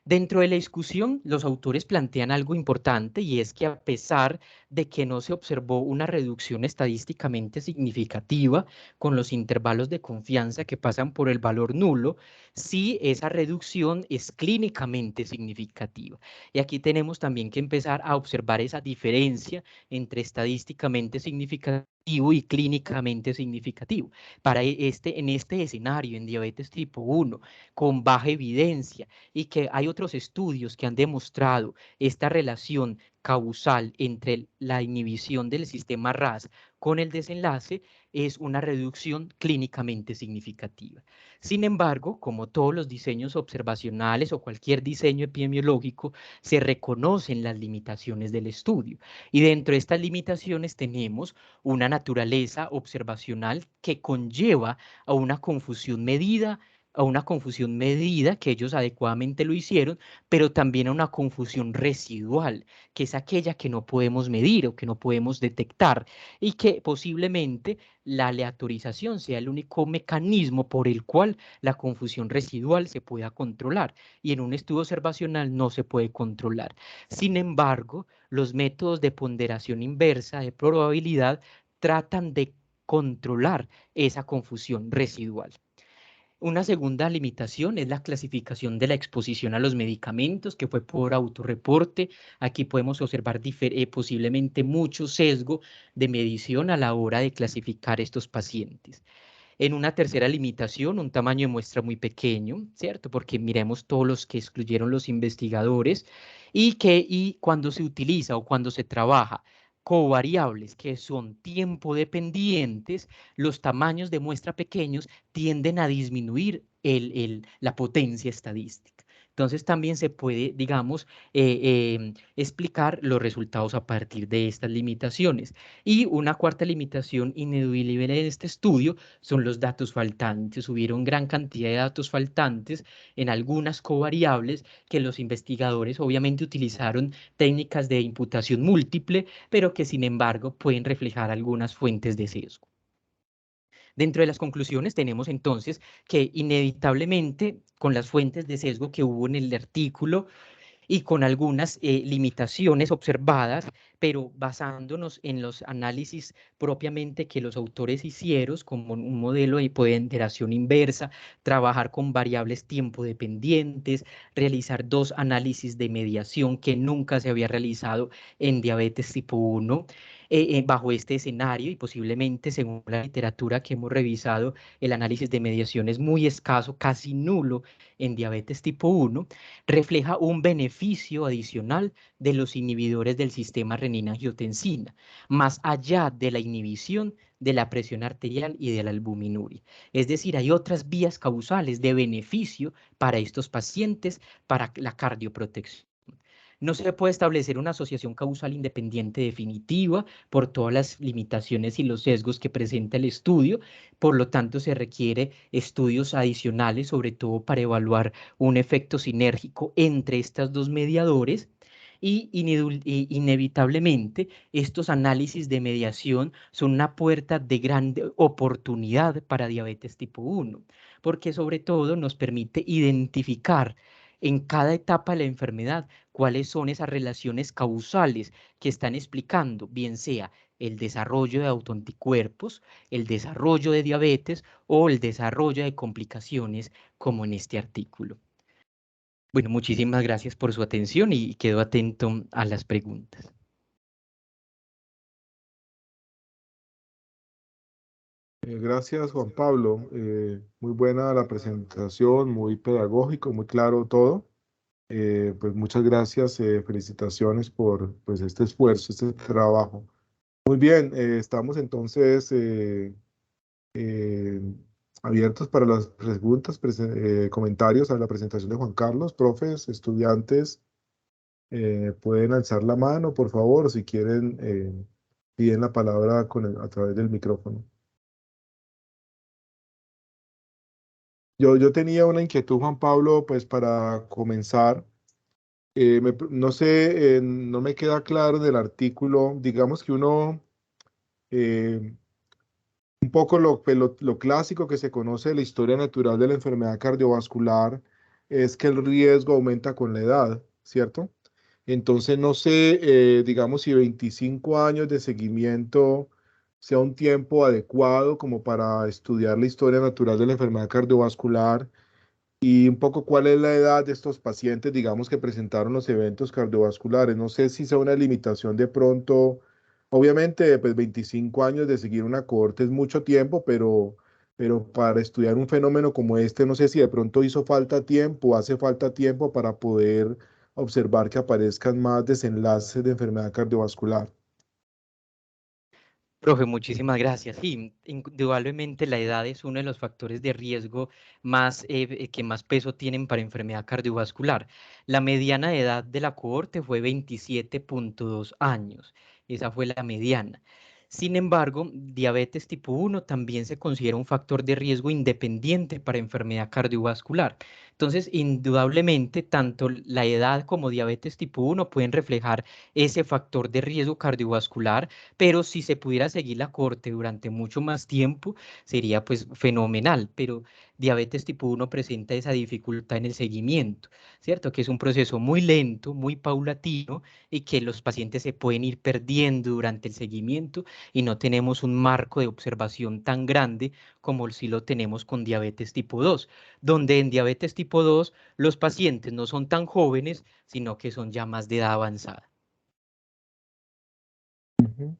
Dentro de la discusión, los autores plantean algo importante y es que a pesar de que no se observó una reducción estadísticamente significativa con los intervalos de confianza que pasan por el valor nulo, sí esa reducción es clínicamente significativa. Y aquí tenemos también que empezar a observar esa diferencia entre estadísticamente significativo y clínicamente significativo. En este escenario, en diabetes tipo 1, con baja evidencia, y que hay otros estudios que han demostrado esta relación causal entre la inhibición del sistema RAS con el desenlace, es una reducción clínicamente significativa. Sin embargo, como todos los diseños observacionales o cualquier diseño epidemiológico, se reconocen las limitaciones del estudio. Y dentro de estas limitaciones tenemos una naturaleza observacional que conlleva a una confusión medida, que ellos adecuadamente lo hicieron, pero también a una confusión residual, que es aquella que no podemos medir o que no podemos detectar, y que posiblemente la aleatorización sea el único mecanismo por el cual la confusión residual se pueda controlar, y en un estudio observacional no se puede controlar. Sin embargo, los métodos de ponderación inversa de probabilidad tratan de controlar esa confusión residual. Una segunda limitación es la clasificación de la exposición a los medicamentos, que fue por autorreporte. Aquí podemos observar posiblemente mucho sesgo de medición a la hora de clasificar estos pacientes. En una tercera limitación, un tamaño de muestra muy pequeño, ¿cierto? Porque miremos todos los que excluyeron los investigadores y cuando se utiliza o cuando se trabaja covariables que son tiempo dependientes, los tamaños de muestra pequeños tienden a disminuir la potencia estadística. Entonces también se puede, digamos, explicar los resultados a partir de estas limitaciones. Y una cuarta limitación ineludible en este estudio son los datos faltantes. Hubieron gran cantidad de datos faltantes en algunas covariables que los investigadores obviamente utilizaron técnicas de imputación múltiple, pero que sin embargo pueden reflejar algunas fuentes de sesgo. Dentro de las conclusiones tenemos entonces que inevitablemente con las fuentes de sesgo que hubo en el artículo y con algunas limitaciones observadas, pero basándonos en los análisis propiamente que los autores hicieron, como un modelo de ponderación inversa, trabajar con variables tiempo dependientes, realizar 2 análisis de mediación que nunca se había realizado en diabetes tipo 1, bajo este escenario y posiblemente según la literatura que hemos revisado, el análisis de mediación es muy escaso, casi nulo en diabetes tipo 1, refleja un beneficio adicional de los inhibidores del sistema renina-angiotensina, más allá de la inhibición de la presión arterial y de la albuminuria. Es decir, hay otras vías causales de beneficio para estos pacientes para la cardioprotección. No se puede establecer una asociación causal independiente definitiva por todas las limitaciones y los sesgos que presenta el estudio, por lo tanto se requiere estudios adicionales, sobre todo para evaluar un efecto sinérgico entre estos 2 mediadores. Y inevitablemente estos análisis de mediación son una puerta de gran oportunidad para diabetes tipo 1, porque sobre todo nos permite identificar en cada etapa de la enfermedad cuáles son esas relaciones causales que están explicando, bien sea el desarrollo de autoanticuerpos, el desarrollo de diabetes o el desarrollo de complicaciones como en este artículo. Bueno, muchísimas gracias por su atención y quedo atento a las preguntas. Gracias, Juan Pablo. Muy buena la presentación, muy pedagógico, muy claro todo. Pues muchas gracias, felicitaciones por pues, este esfuerzo, este trabajo. Muy bien, estamos entonces eh, abiertos para las preguntas, comentarios a la presentación de Juan Carlos. Profes, estudiantes, pueden alzar la mano, por favor, o si quieren, piden la palabra a través del micrófono. Yo tenía una inquietud, Juan Pablo, pues para comenzar. No sé, no me queda claro del artículo, digamos que uno, un poco lo clásico que se conoce de la historia natural de la enfermedad cardiovascular es que el riesgo aumenta con la edad, ¿cierto? Entonces, no sé, digamos, si 25 años de seguimiento sea un tiempo adecuado como para estudiar la historia natural de la enfermedad cardiovascular y un poco cuál es la edad de estos pacientes, digamos, que presentaron los eventos cardiovasculares. No sé si sea una limitación de pronto. Obviamente, pues 25 años de seguir una cohorte es mucho tiempo, pero para estudiar un fenómeno como este, no sé si de pronto hizo falta tiempo, hace falta tiempo para poder observar que aparezcan más desenlaces de enfermedad cardiovascular. Profe, muchísimas gracias. Sí, indudablemente la edad es uno de los factores de riesgo más, que más peso tienen para enfermedad cardiovascular. La mediana de edad de la cohorte fue 27.2 años. Esa fue la mediana. Sin embargo, diabetes tipo 1 también se considera un factor de riesgo independiente para enfermedad cardiovascular. Entonces, indudablemente, tanto la edad como diabetes tipo 1 pueden reflejar ese factor de riesgo cardiovascular, pero si se pudiera seguir la corte durante mucho más tiempo, sería pues fenomenal, pero diabetes tipo 1 presenta esa dificultad en el seguimiento, ¿cierto? Que es un proceso muy lento, muy paulatino y que los pacientes se pueden ir perdiendo durante el seguimiento y no tenemos un marco de observación tan grande como si lo tenemos con diabetes tipo 2, donde en diabetes tipo 2 los pacientes no son tan jóvenes, sino que son ya más de edad avanzada. Ujú.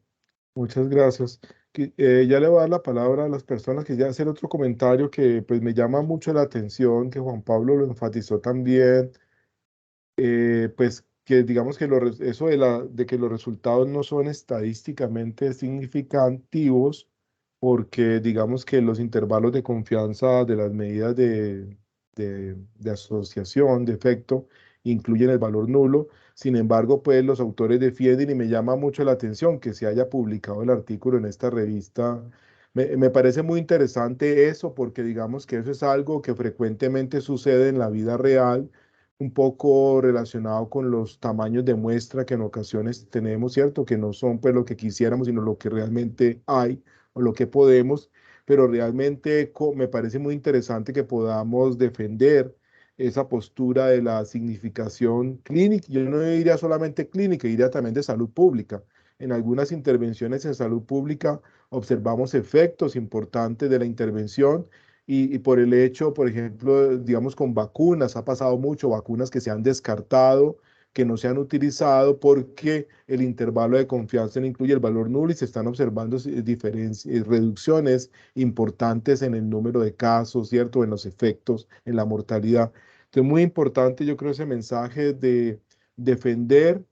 Muchas gracias. Ya le voy a dar la palabra a las personas que ya hacer otro comentario que pues me llama mucho la atención, que Juan Pablo lo enfatizó también, pues que digamos que eso de que los resultados no son estadísticamente significativos, porque digamos que los intervalos de confianza de las medidas de asociación, de efecto, incluyen el valor nulo. Sin embargo, pues los autores defienden y me llama mucho la atención que se haya publicado el artículo en esta revista. Me parece muy interesante eso porque digamos que eso es algo que frecuentemente sucede en la vida real, un poco relacionado con los tamaños de muestra que en ocasiones tenemos, ¿cierto? Que no son pues lo que quisiéramos, sino lo que realmente hay o lo que podemos, pero realmente me parece muy interesante que podamos defender esa postura de la significación clínica. Yo no diría solamente clínica, diría también de salud pública. En algunas intervenciones en salud pública observamos efectos importantes de la intervención y por el hecho, por ejemplo, digamos con vacunas, ha pasado mucho, vacunas que se han descartado, que no se han utilizado porque el intervalo de confianza no incluye el valor nulo y se están observando reducciones importantes en el número de casos, ¿cierto? En los efectos, en la mortalidad. Entonces, muy importante, yo creo, ese mensaje de defender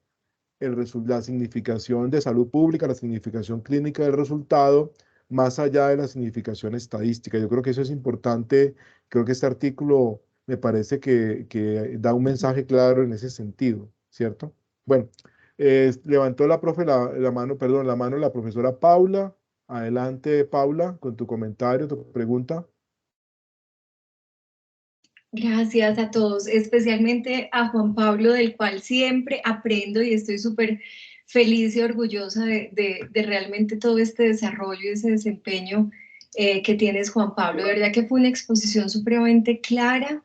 la significación de salud pública, la significación clínica del resultado, más allá de la significación estadística. Yo creo que eso es importante. Creo que este artículo me parece que da un mensaje claro en ese sentido, ¿cierto? Bueno, levantó la mano, perdón, la mano la profesora Paula. Adelante, Paula, con tu comentario, tu pregunta. Gracias a todos, especialmente a Juan Pablo, del cual siempre aprendo y estoy súper feliz y orgullosa de realmente todo este desarrollo y ese desempeño que tienes, Juan Pablo. De verdad que fue una exposición supremamente clara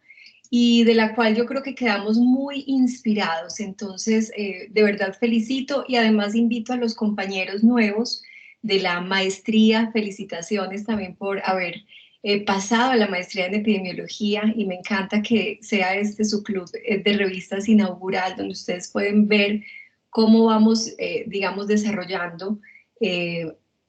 y de la cual yo creo que quedamos muy inspirados. Entonces, de verdad felicito y además invito a los compañeros nuevos de la maestría, felicitaciones también por haber pasado a la maestría en epidemiología y me encanta que sea este su club de revistas inaugural donde ustedes pueden ver cómo vamos, digamos, desarrollando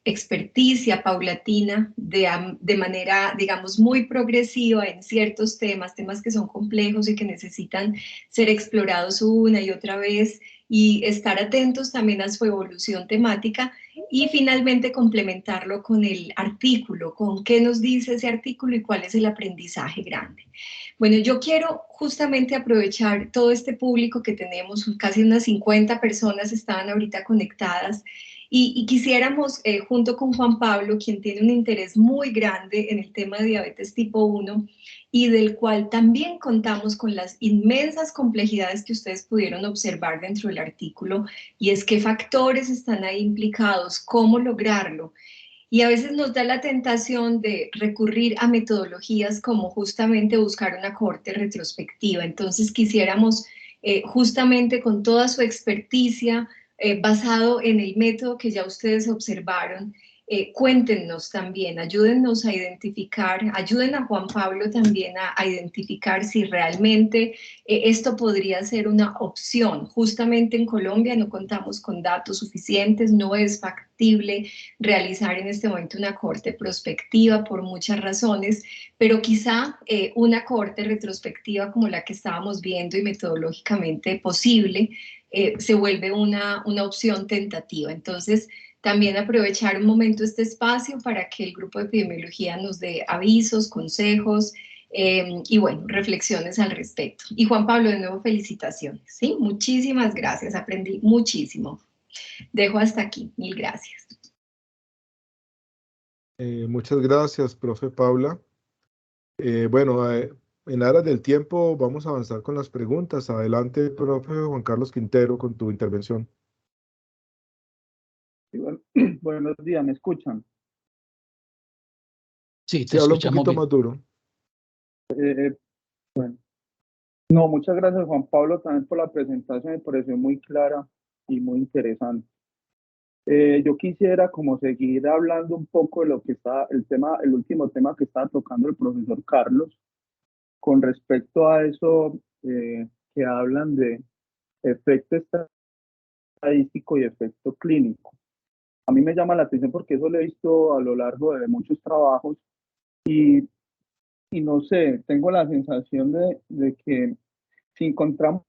experticia paulatina de manera, digamos, muy progresiva en ciertos temas que son complejos y que necesitan ser explorados una y otra vez y estar atentos también a su evolución temática y finalmente complementarlo con el artículo, con qué nos dice ese artículo y cuál es el aprendizaje grande. Bueno, yo quiero justamente aprovechar todo este público que tenemos, casi unas 50 personas estaban ahorita conectadas, y quisiéramos, junto con Juan Pablo, quien tiene un interés muy grande en el tema de diabetes tipo 1, y del cual también contamos con las inmensas complejidades que ustedes pudieron observar dentro del artículo, y es qué factores están ahí implicados, cómo lograrlo. Y a veces nos da la tentación de recurrir a metodologías como justamente buscar una cohorte retrospectiva. Entonces quisiéramos justamente con toda su experticia, basado en el método que ya ustedes observaron, cuéntenos también, ayúdennos a identificar, ayuden a Juan Pablo también a identificar si realmente esto podría ser una opción. Justamente en Colombia no contamos con datos suficientes, no es factible realizar en este momento una cohorte prospectiva por muchas razones, pero quizá una cohorte retrospectiva como la que estábamos viendo y metodológicamente posible, se vuelve una opción tentativa. Entonces, también aprovechar un momento este espacio para que el grupo de epidemiología nos dé avisos, consejos y bueno, reflexiones al respecto. Y Juan Pablo, de nuevo felicitaciones, ¿sí? Muchísimas gracias, aprendí muchísimo. Dejo hasta aquí, mil gracias. Muchas gracias, profe Paula. Bueno, en aras del tiempo vamos a avanzar con las preguntas. Adelante, profe Juan Carlos Quintero, con tu intervención. Sí, bueno, buenos días, ¿me escuchan? Sí, te Sí, habla un escuchamos poquito bien. más duro. Bueno, no, muchas gracias Juan Pablo también por la presentación, me pareció muy clara y muy interesante. Yo quisiera como seguir hablando un poco de lo que está, el último tema que estaba tocando el profesor Carlos, con respecto a eso que hablan de efecto estadístico y efecto clínico. A mí me llama la atención porque eso lo he visto a lo largo de muchos trabajos y no sé, tengo la sensación de que si encontramos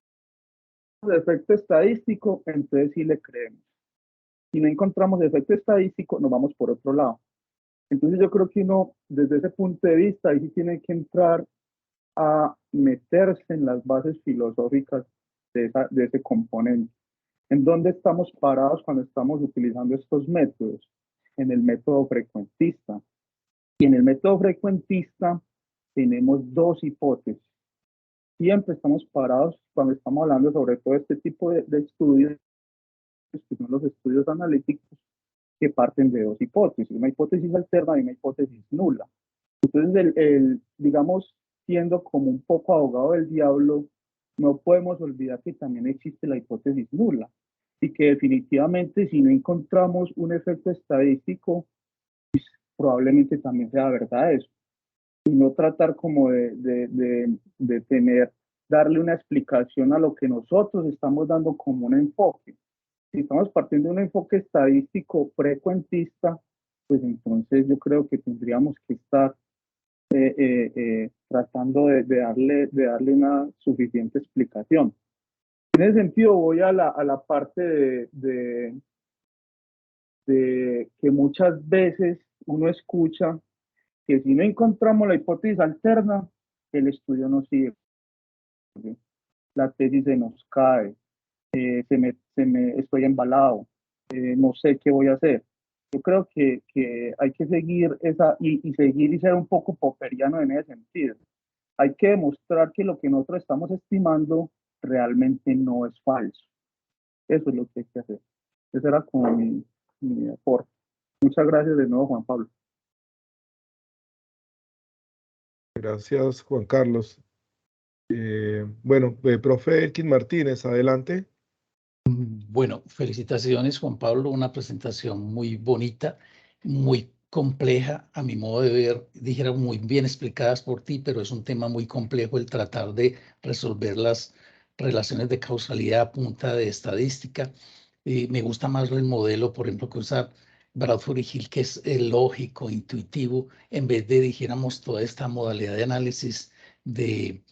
efecto estadístico, entonces sí le creemos. Si no encontramos efecto estadístico, nos vamos por otro lado. Entonces yo creo que uno, desde ese punto de vista, ahí sí tiene que entrar a meterse en las bases filosóficas de ese componente. ¿En dónde estamos parados cuando estamos utilizando estos métodos? En el método frecuentista. Y en el método frecuentista tenemos dos hipótesis. Siempre estamos parados cuando estamos hablando sobre todo este tipo de estudios, que son los estudios analíticos, que parten de dos hipótesis, una hipótesis alterna y una hipótesis nula. Entonces, digamos, siendo como un poco abogado del diablo, no podemos olvidar que también existe la hipótesis nula y que definitivamente si no encontramos un efecto estadístico, pues, probablemente también sea verdad eso. Y no tratar como de darle una explicación a lo que nosotros estamos dando como un enfoque. Si estamos partiendo de un enfoque estadístico frecuentista, pues entonces yo creo que tendríamos que estar tratando de darle una suficiente explicación. En ese sentido voy a la parte de que muchas veces uno escucha que si no encontramos la hipótesis alterna, el estudio no sirve. La tesis se nos cae, estoy embalado, no sé qué voy a hacer. Yo creo que hay que seguir seguir y ser un poco popperiano en ese sentido. Hay que demostrar que lo que nosotros estamos estimando realmente no es falso. Eso es lo que hay que hacer. Ese era como mi aporte. Muchas gracias de nuevo, Juan Pablo. Gracias, Juan Carlos. Bueno, profe Elkin Martínez, adelante. Bueno, felicitaciones, Juan Pablo, una presentación muy bonita, muy compleja, a mi modo de ver, dijera muy bien explicadas por ti, pero es un tema muy complejo el tratar de resolver las relaciones de causalidad a punta de estadística. Me gusta más el modelo, por ejemplo, que usa Bradford y Hill, que es lógico, intuitivo, en vez de, dijéramos, toda esta modalidad de análisis de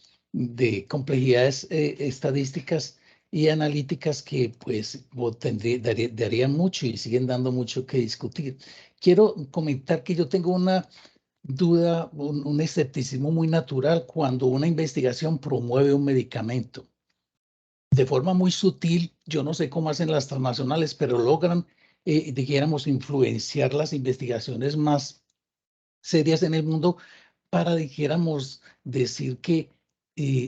complejidades estadísticas y analíticas que pues darían mucho y siguen dando mucho que discutir. Quiero comentar que yo tengo una duda, un escepticismo muy natural cuando una investigación promueve un medicamento. De forma muy sutil, yo no sé cómo hacen las transnacionales, pero logran, dijéramos, influenciar las investigaciones más serias en el mundo para, dijéramos, decir que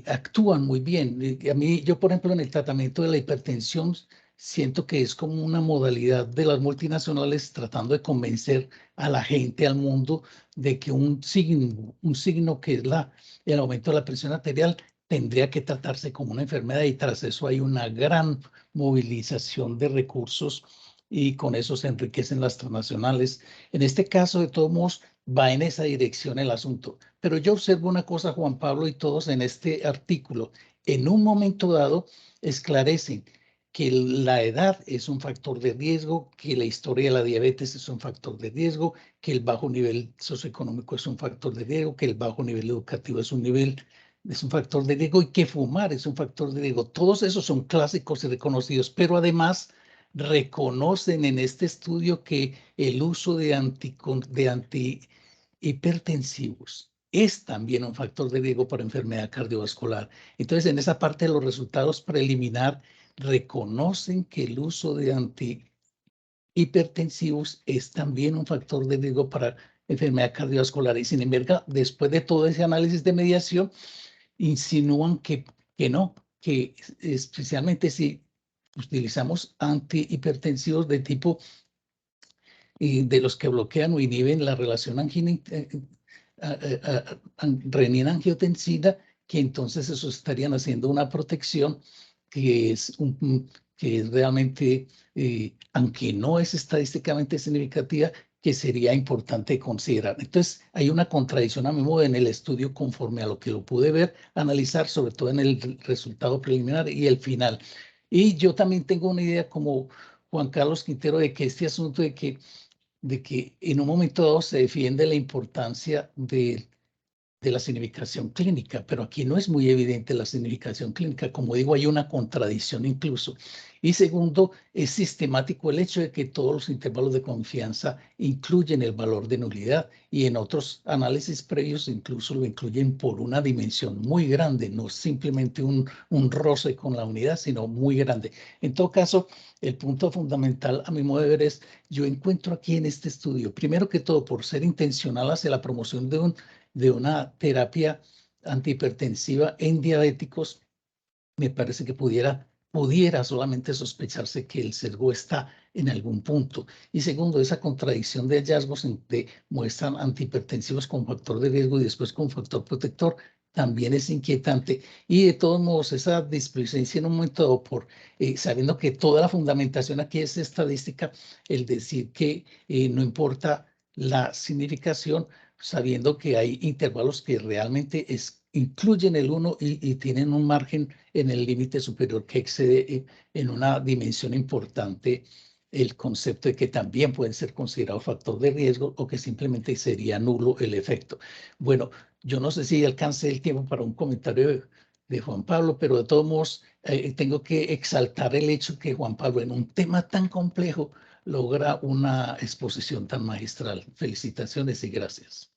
actúan muy bien. A mí, yo, por ejemplo, en el tratamiento de la hipertensión, siento que es como una modalidad de las multinacionales tratando de convencer a la gente, al mundo, de que un signo que es el aumento de la presión arterial tendría que tratarse como una enfermedad, y tras eso hay una gran movilización de recursos y con eso se enriquecen las transnacionales. En este caso, de todos modos, va en esa dirección el asunto. Pero yo observo una cosa, Juan Pablo y todos en este artículo. En un momento dado esclarecen que la edad es un factor de riesgo, que la historia de la diabetes es un factor de riesgo, que el bajo nivel socioeconómico es un factor de riesgo, que el bajo nivel educativo es un factor de riesgo, y que fumar es un factor de riesgo. Todos esos son clásicos y reconocidos, pero además reconocen en este estudio que el uso de antihipertensivos es también un factor de riesgo para enfermedad cardiovascular. Entonces, en esa parte de los resultados preliminar, reconocen que el uso de antihipertensivos es también un factor de riesgo para enfermedad cardiovascular. Y sin embargo, después de todo ese análisis de mediación, insinúan que no, que especialmente si utilizamos antihipertensivos de tipo de los que bloquean o inhiben la relación renina-angiotensina, que entonces eso estarían haciendo una protección que es realmente, aunque no es estadísticamente significativa, que sería importante considerar. Entonces, hay una contradicción a mi modo en el estudio conforme a lo que lo pude ver, analizar, sobre todo en el resultado preliminar y el final. Y yo también tengo una idea como Juan Carlos Quintero de que este asunto de que en un momento dado se defiende la importancia de la significación clínica, pero aquí no es muy evidente la significación clínica. Como digo, hay una contradicción incluso Y segundo, es sistemático el hecho de que todos los intervalos de confianza incluyen el valor de nulidad y en otros análisis previos incluso lo incluyen por una dimensión muy grande, no simplemente un roce con la unidad, sino muy grande. En todo caso, el punto fundamental a mi modo de ver es, yo encuentro aquí en este estudio, primero que todo, por ser intencional hacia la promoción de una terapia antihipertensiva en diabéticos, me parece que pudiera solamente sospecharse que el sesgo está en algún punto. Y segundo, esa contradicción de hallazgos de muestran antihipertensivos con factor de riesgo y después con factor protector también es inquietante. Y de todos modos, esa displicencia en un momento dado sabiendo que toda la fundamentación aquí es estadística, el decir que no importa la significación, sabiendo que hay intervalos que realmente incluyen el 1 y tienen un margen en el límite superior que excede en una dimensión importante el concepto de que también pueden ser considerados factor de riesgo o que simplemente sería nulo el efecto. Bueno, yo no sé si alcance el tiempo para un comentario de Juan Pablo, pero de todos modos tengo que exaltar el hecho que Juan Pablo en un tema tan complejo logra una exposición tan magistral. Felicitaciones y gracias.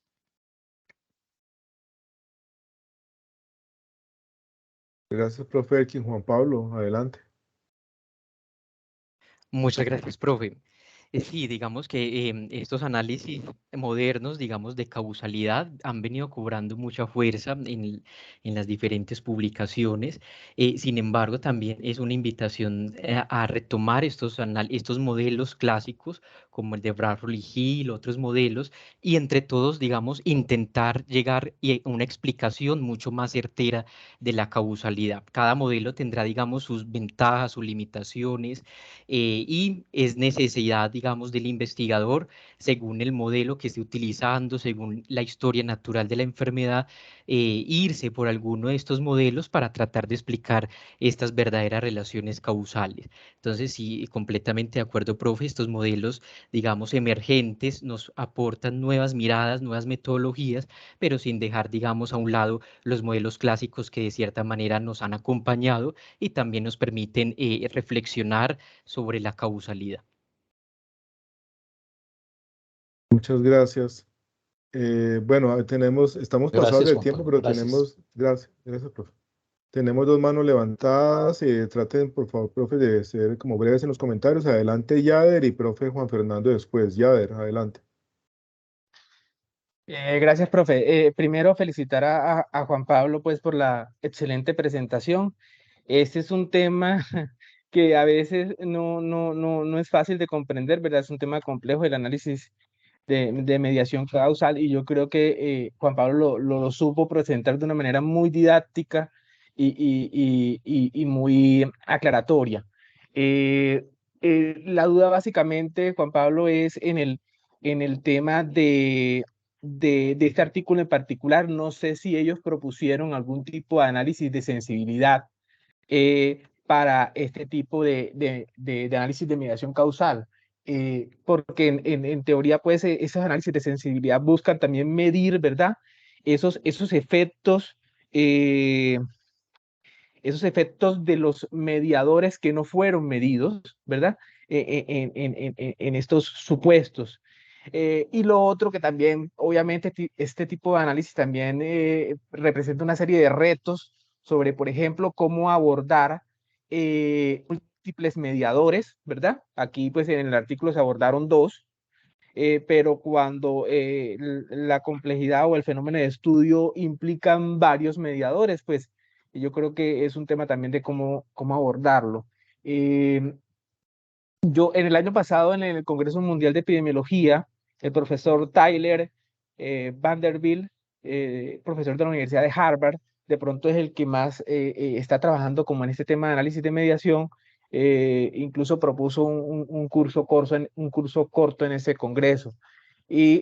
Gracias, profe Elkin. Juan Pablo, adelante. Muchas gracias, profe. Sí, digamos que estos análisis modernos, digamos, de causalidad han venido cobrando mucha fuerza en las diferentes publicaciones. Sin embargo, también es una invitación a retomar estos modelos clásicos como el de Bradley Hill, otros modelos, y entre todos, digamos, intentar llegar a una explicación mucho más certera de la causalidad. Cada modelo tendrá, digamos, sus ventajas, sus limitaciones, y es necesidad, digamos, del investigador, según el modelo que esté utilizando, según la historia natural de la enfermedad, irse por alguno de estos modelos para tratar de explicar estas verdaderas relaciones causales. Entonces, sí, completamente de acuerdo, profe, estos modelos, digamos, emergentes nos aportan nuevas miradas, nuevas metodologías, pero sin dejar, digamos, a un lado los modelos clásicos que de cierta manera nos han acompañado y también nos permiten reflexionar sobre la causalidad. Muchas gracias. Bueno, estamos pasados Gracias, del Juan tiempo, Pablo. pero Gracias. gracias, profe. Tenemos dos manos levantadas. Traten, por favor, profe, de ser como breves en los comentarios. Adelante, Yader, y profe Juan Fernando después. Yader, adelante. Gracias, profe. Primero, felicitar a Juan Pablo pues, por la excelente presentación. Este es un tema que a veces no es fácil de comprender, ¿verdad? Es un tema complejo, el análisis de mediación causal, y yo creo que Juan Pablo lo supo presentar de una manera muy didáctica y muy aclaratoria. La duda básicamente, Juan Pablo, es en el tema de este artículo en particular. No sé si ellos propusieron algún tipo de análisis de sensibilidad para este tipo de análisis de mediación causal. Porque en teoría, pues, esos análisis de sensibilidad buscan también medir, ¿verdad? Esos efectos, de los mediadores que no fueron medidos, ¿verdad? En estos supuestos. Y lo otro que también, obviamente, este tipo de análisis también representa una serie de retos sobre, por ejemplo, cómo abordar múltiples mediadores, ¿verdad? Aquí, pues, en el artículo se abordaron dos, pero cuando la complejidad o el fenómeno de estudio implican varios mediadores, pues yo creo que es un tema también de cómo abordarlo. Yo en el año pasado en el Congreso Mundial de Epidemiología, el profesor Tyler Vanderbilt, profesor de la Universidad de Harvard, de pronto es el que más está trabajando como en este tema de análisis de mediación. Incluso propuso un curso corto en ese congreso y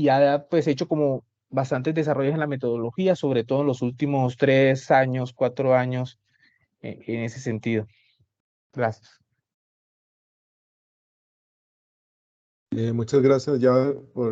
ha pues hecho como bastantes desarrollos en la metodología, sobre todo en los últimos 3 años, 4 años en ese sentido. Gracias. Muchas gracias, Yader, por